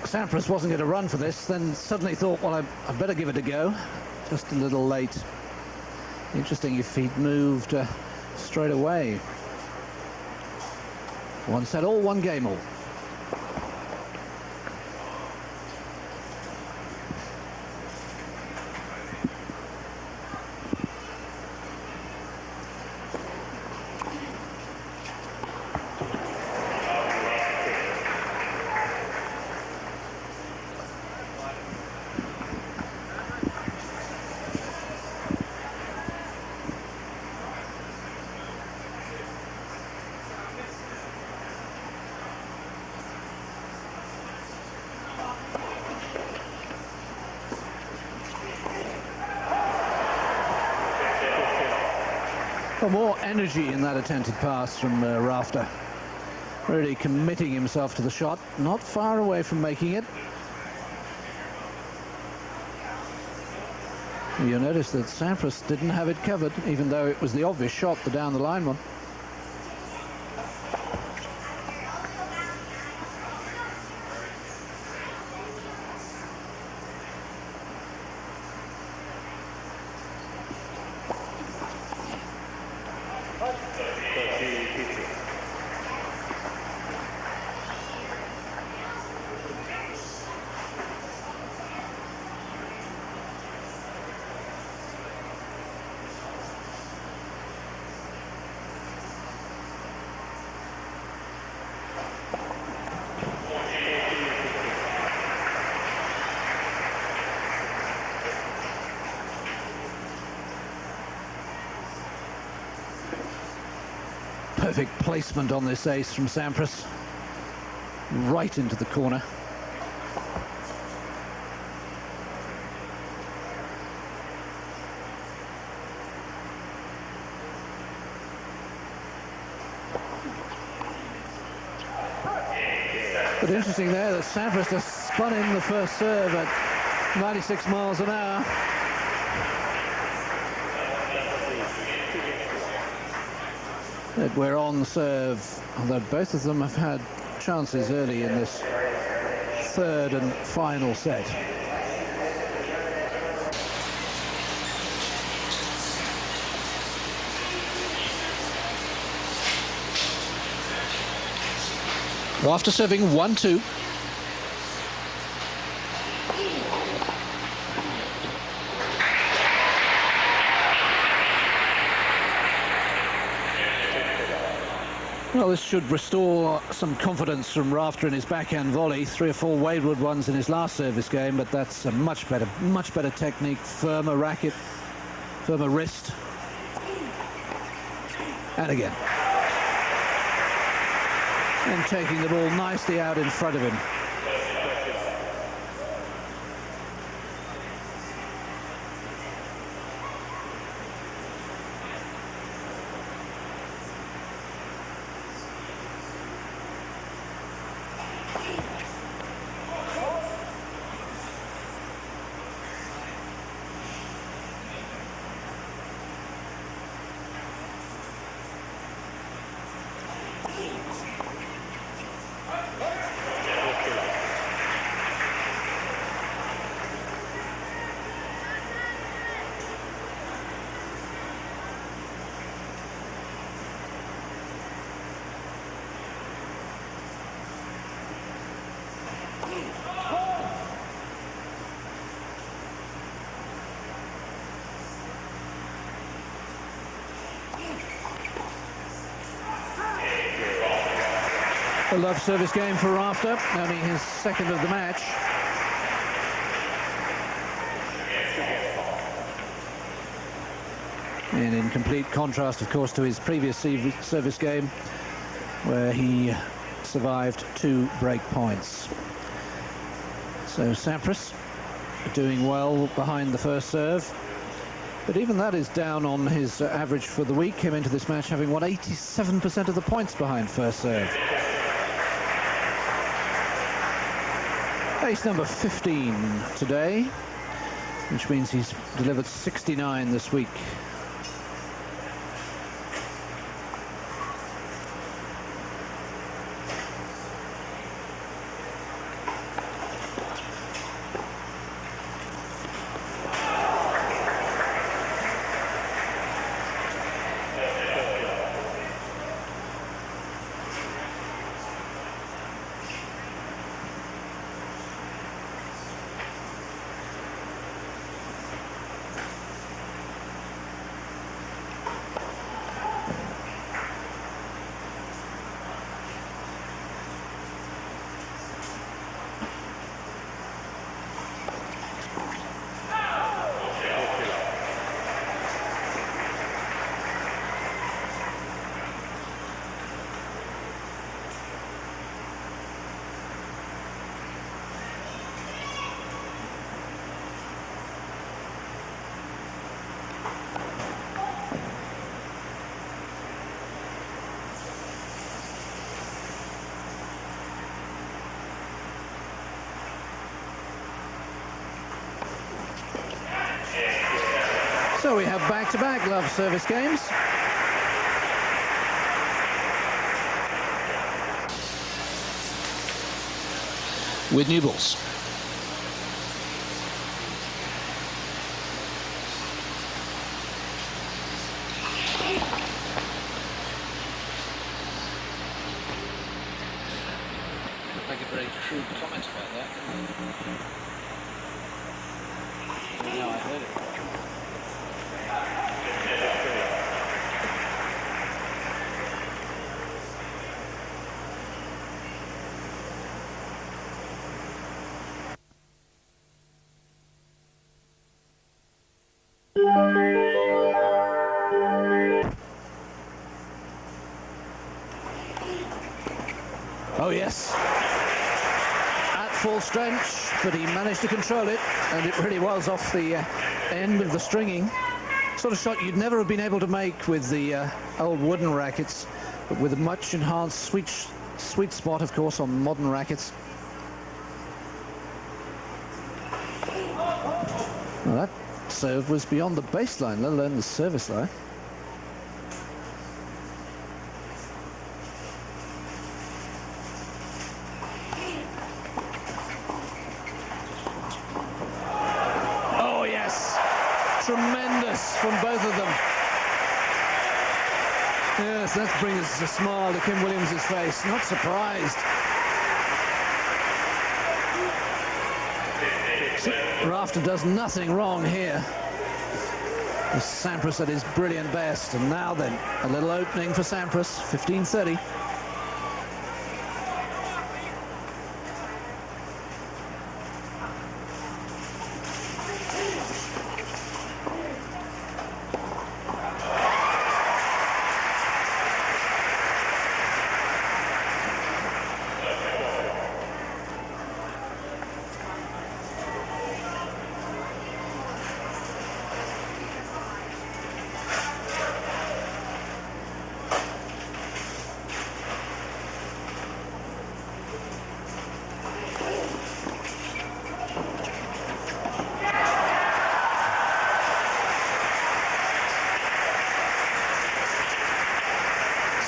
Sampras wasn't going to run for this, then suddenly thought, well, I better give it a go. Just a little late. Interesting if he'd moved straight away. One set all, one game all. More energy in that attempted pass from Rafter. Really committing himself to the shot, not far away from making it. You'll notice that Sampras didn't have it covered, even though it was the obvious shot, the down the line one. Perfect placement on this ace from Sampras. Right into the corner. But interesting there that Sampras just spun in the first serve at 96 miles an hour. That we're on serve, although both of them have had chances early in this third and final set. Rafter serving 1-2. Well, this should restore some confidence from Rafter in his backhand volley. 3 or 4 wayward ones in his last service game, but that's a much better technique, firmer racket, firmer wrist. And again. And taking the ball nicely out in front of him. A love service game for Rafter, only his second of the match. And in complete contrast, of course, to his previous service game, where he survived 2 break points. So Sampras doing well behind the first serve. But even that is down on his average for the week. Came into this match having won 87% of the points behind first serve. Ace number 15 today, which means he's delivered 69 this week. So we have back-to-back love service games. With new balls. Make a very true comment about that. No, I heard it. Oh, yes. At full strength, but he managed to control it, and it really was off the end of the stringing. Sort of shot you'd never have been able to make with the old wooden rackets, but with a much enhanced sweet spot, of course, on modern rackets. Well, that serve was beyond the baseline, let alone the service line. Oh, yes. Tremendous from both of them. Yes, that brings a smile to Kim Williams' face. Not surprised. Rafter does nothing wrong here. Sampras at his brilliant best. And now then, a little opening for Sampras, 15:30.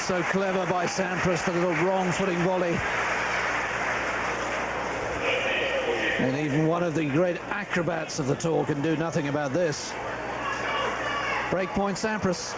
So clever by Sampras, the little wrong footing volley. And even one of the great acrobats of the tour can do nothing about this. Break point Sampras.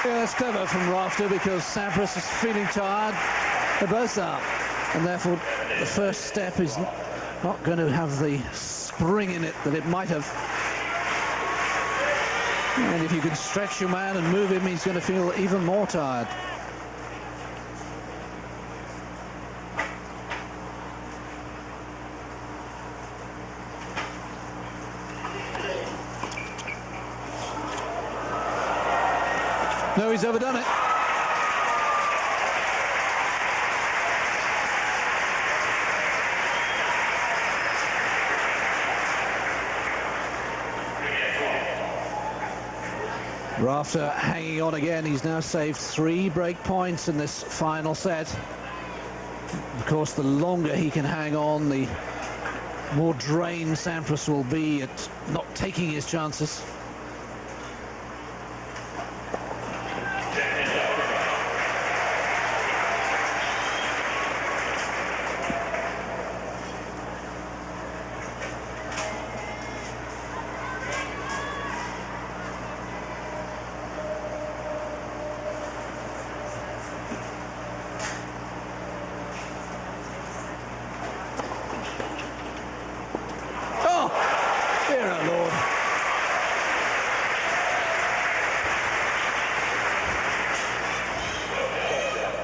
Yeah, that's clever from Rafter because Sampras is feeling tired. They both are. And therefore, the first step is not going to have the spring in it that it might have. And if you can stretch your man and move him, he's going to feel even more tired. No, he's overdone it. Rafter hanging on again. He's now saved 3 break points in this final set. Of course, the longer he can hang on, the more drained Sampras will be at not taking his chances.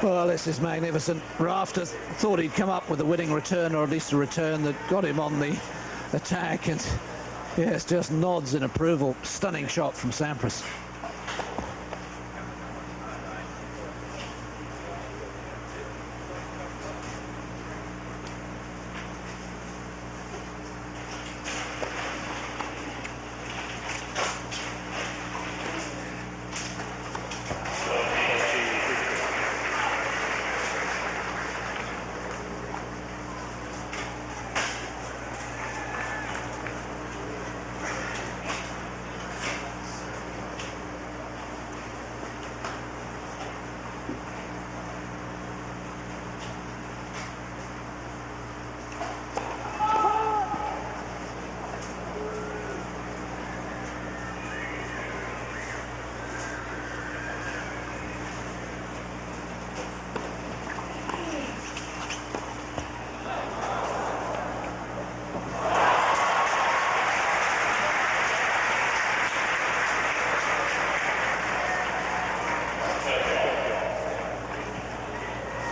Well, this is magnificent. Rafter thought he'd come up with a winning return, or at least a return that got him on the attack, and yes, just nods in approval. Stunning shot from Sampras.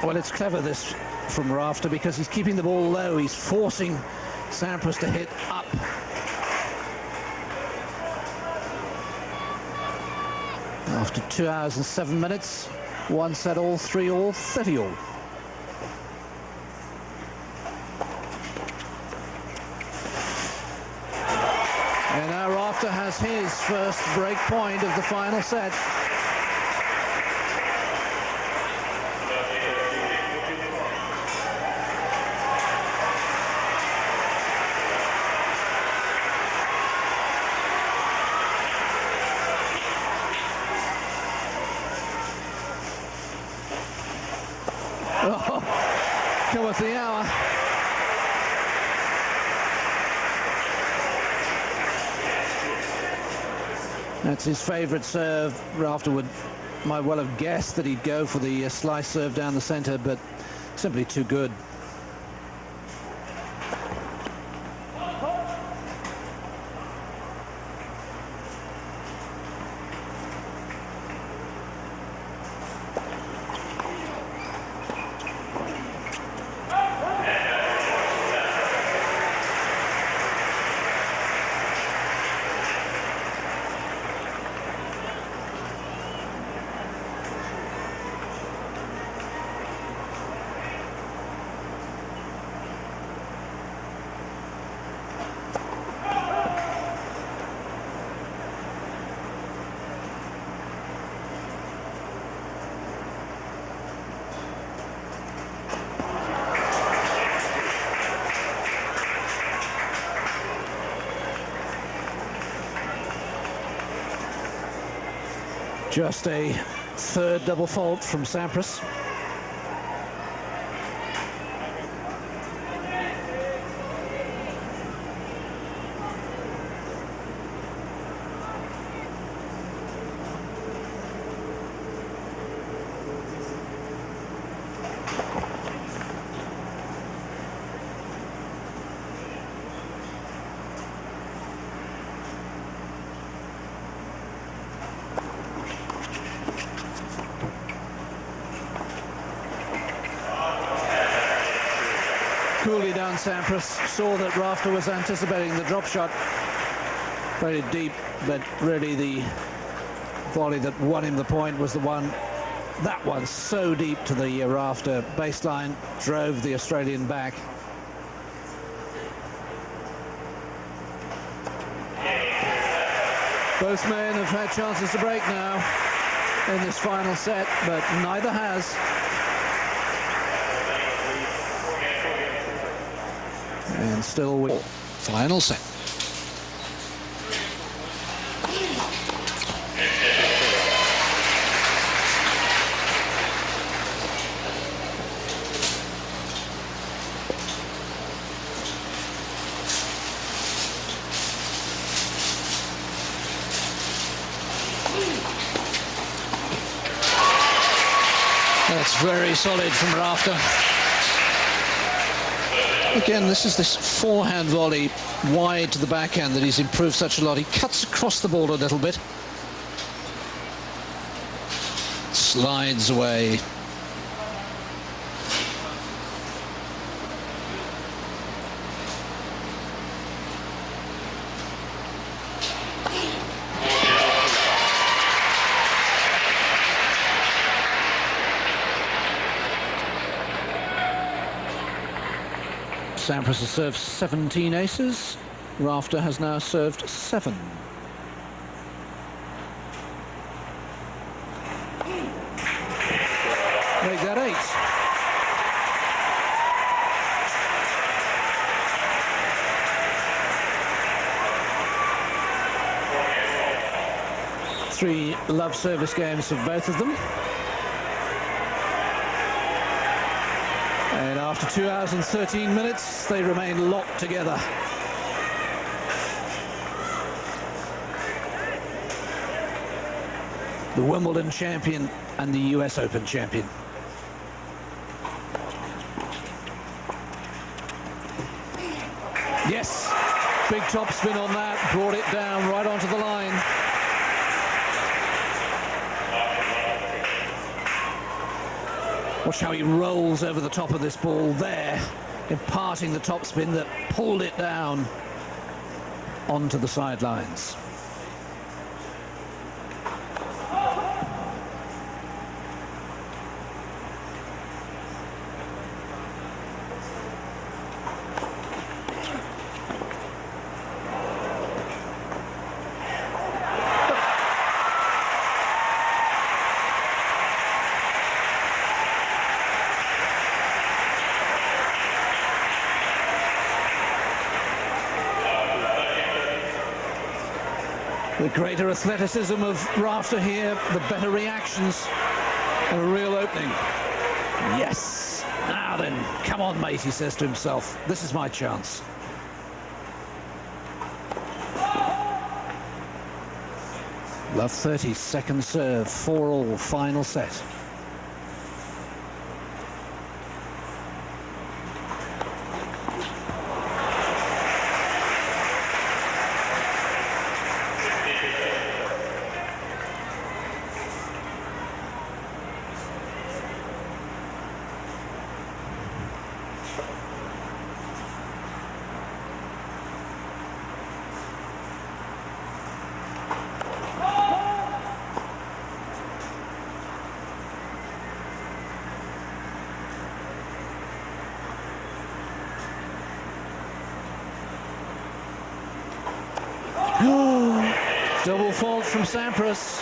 Well, it's clever this from Rafter because he's keeping the ball low. He's forcing Sampras to hit up. After 2 hours and 7 minutes, 1 set all, 3 all, 30 all. And now Rafter has his first break point of the final set. Oh, cometh the hour. That's his favourite serve. Rafter might well have guessed that he'd go for the slice serve down the centre, but simply too good. Just a third double fault from Sampras. Coolly down Sampras, saw that Rafter was anticipating the drop shot. Very deep, but really the volley that won him the point was the one, that one so deep to the Rafter baseline, drove the Australian back. Both men have had chances to break now in this final set, but neither has. And still we final set. That's very solid from Rafter. Again, this is this forehand volley wide to the backhand that he's improved such a lot. He cuts across the ball a little bit. Slides away. Sampras has served 17 aces. Rafter has now served 7. Make that 8. 3 love service games for both of them. And after 2 hours and 13 minutes, they remain locked together. The Wimbledon champion and the US Open champion. Yes, big top spin on that, brought it down right onto the line. Watch how he rolls over the top of this ball there, imparting the topspin that pulled it down onto the sidelines. The greater athleticism of Rafter here, the better reactions, and a real opening. Yes! Now then, come on, mate, he says to himself. This is my chance. Love 30, second serve, 4-all, final set. Double fault from Sampras.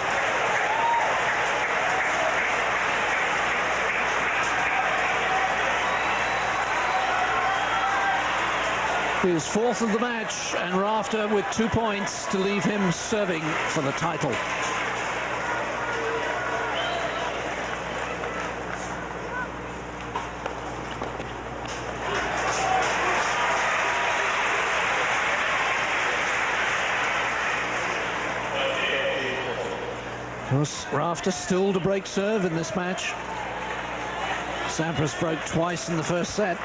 His fourth of the match, and Rafter with 2 points to leave him serving for the title. Of course, Rafter still to break serve in this match. Sampras broke twice in the first set.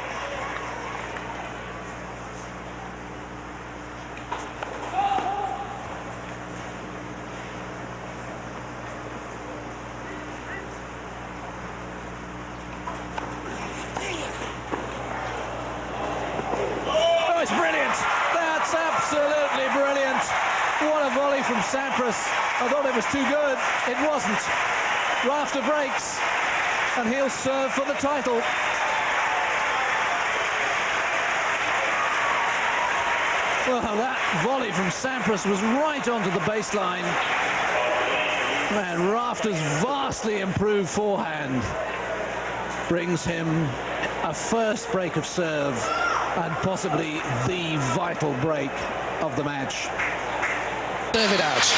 Oh, it's brilliant! That's absolutely brilliant! What a volley from Sampras. I thought it was too good. It wasn't. Rafter breaks, and he'll serve for the title. Well, that volley from Sampras was right onto the baseline. Man, Rafter's vastly improved forehand brings him a first break of serve, and possibly the vital break of the match. Serve it out.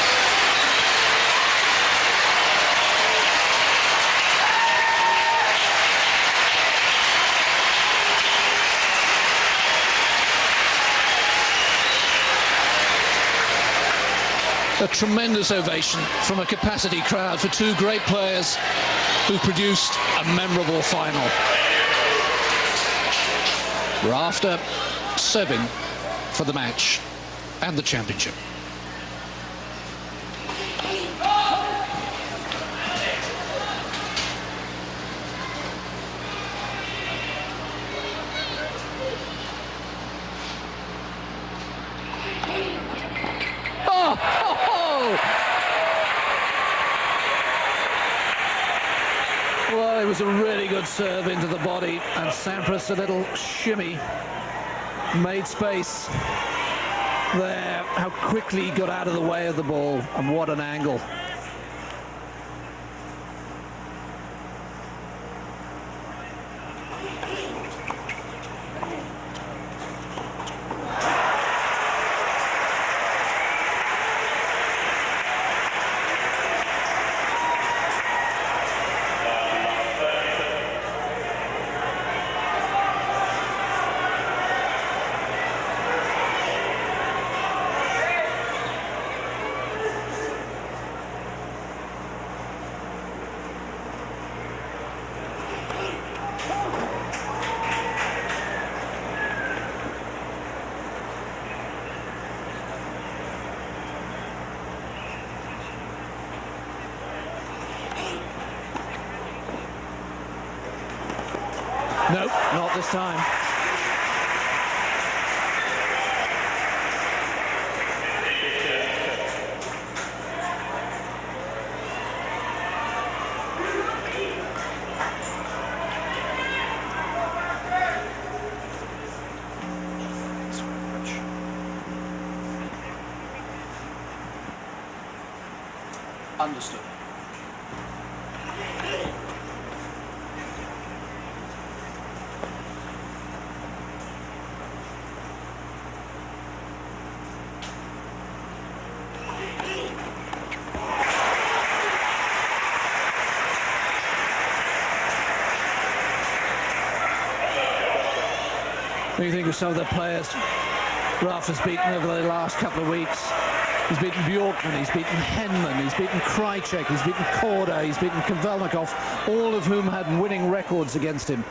A tremendous ovation from a capacity crowd for two great players who produced a memorable final. Rafter serving for the match and the championship. Well, it was a really good serve into the body, and Sampras a little shimmy, made space there. How quickly he got out of the way of the ball, and what an angle. shot this time. Understood. What do you think of some of the players Rafter's beaten over the last couple of weeks? He's beaten Bjorkman, he's beaten Henman, he's beaten Krajcek, he's beaten Korda, he's beaten Kavelnikov, all of whom had winning records against him.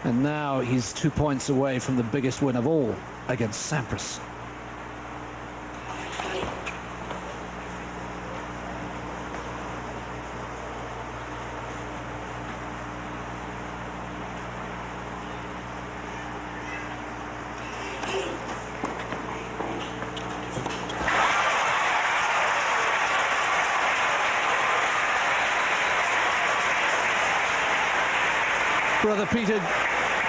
And now he's 2 points away from the biggest win of all against Sampras. Brother Peter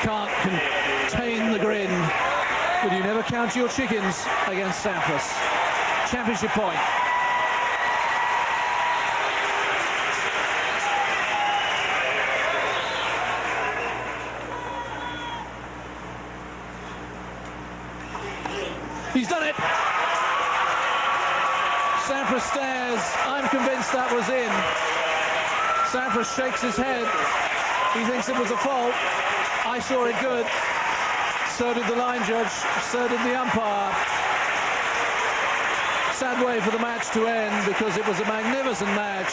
can't contain the grin, but you never count your chickens against Sampras. Championship point. He's done it. Sampras stares. I'm convinced that was in. Sampras shakes his head. He thinks it was a fault. I saw it good. So did the line judge. So did the umpire. Sad way for the match to end because it was a magnificent match.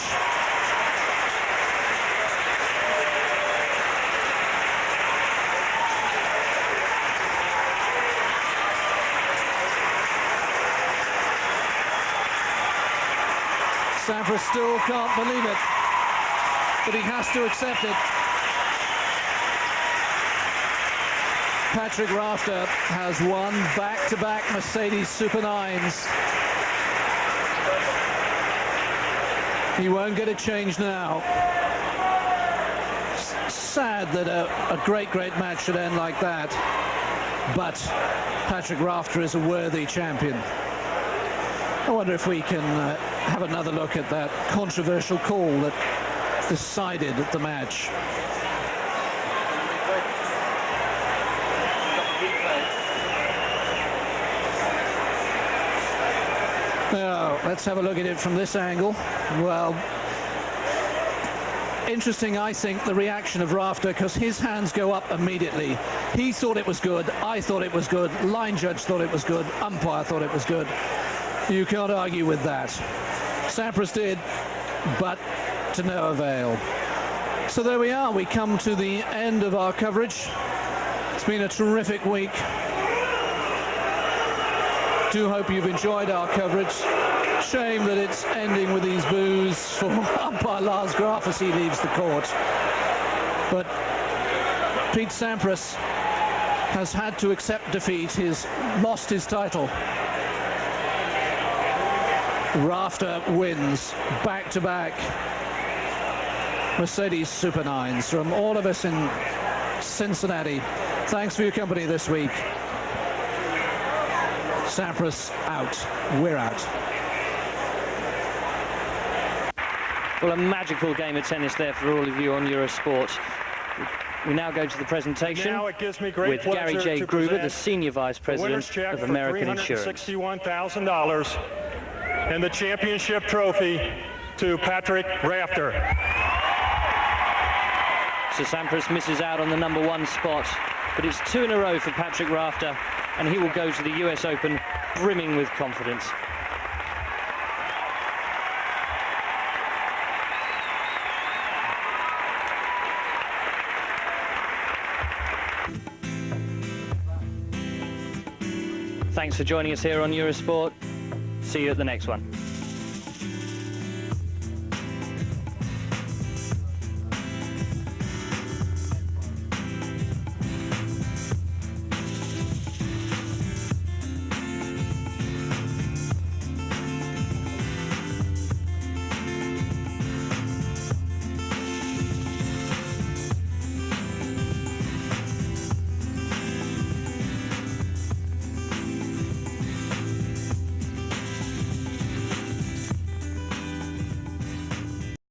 Sampras still can't believe it, but he has to accept it. Patrick Rafter has won back-to-back Mercedes Super 9s. He won't get it changed now. Sad that a great match should end like that, but Patrick Rafter is a worthy champion. I wonder if we can have another look at that controversial call that decided the match. Now, let's have a look at it from this angle. Well, interesting, I think, the reaction of Rafter, because his hands go up immediately. He thought it was good, I thought it was good, line judge thought it was good, umpire thought it was good. You can't argue with that. Sampras did, but to no avail. So there we are, we come to the end of our coverage. It's been a terrific week. Do hope you've enjoyed our coverage. Shame that it's ending with these boos for umpire Lars Graf as he leaves the court. But Pete Sampras has had to accept defeat. He's lost his title. Rafter wins back-to-back Mercedes Super 9s. From all of us in Cincinnati, thanks for your company this week. Sampras out. We're out. Well, a magical game of tennis there for all of you on Eurosport. We now go to the presentation now it gives me great with Gary J. to Gruber, the Senior Vice President of American Insurance. $361,000 and the championship trophy to Patrick Rafter. So Sampras misses out on the #1 spot, but it's 2 in a row for Patrick Rafter, and he will go to the US Open brimming with confidence. Thanks for joining us here on Eurosport. See you at the next one.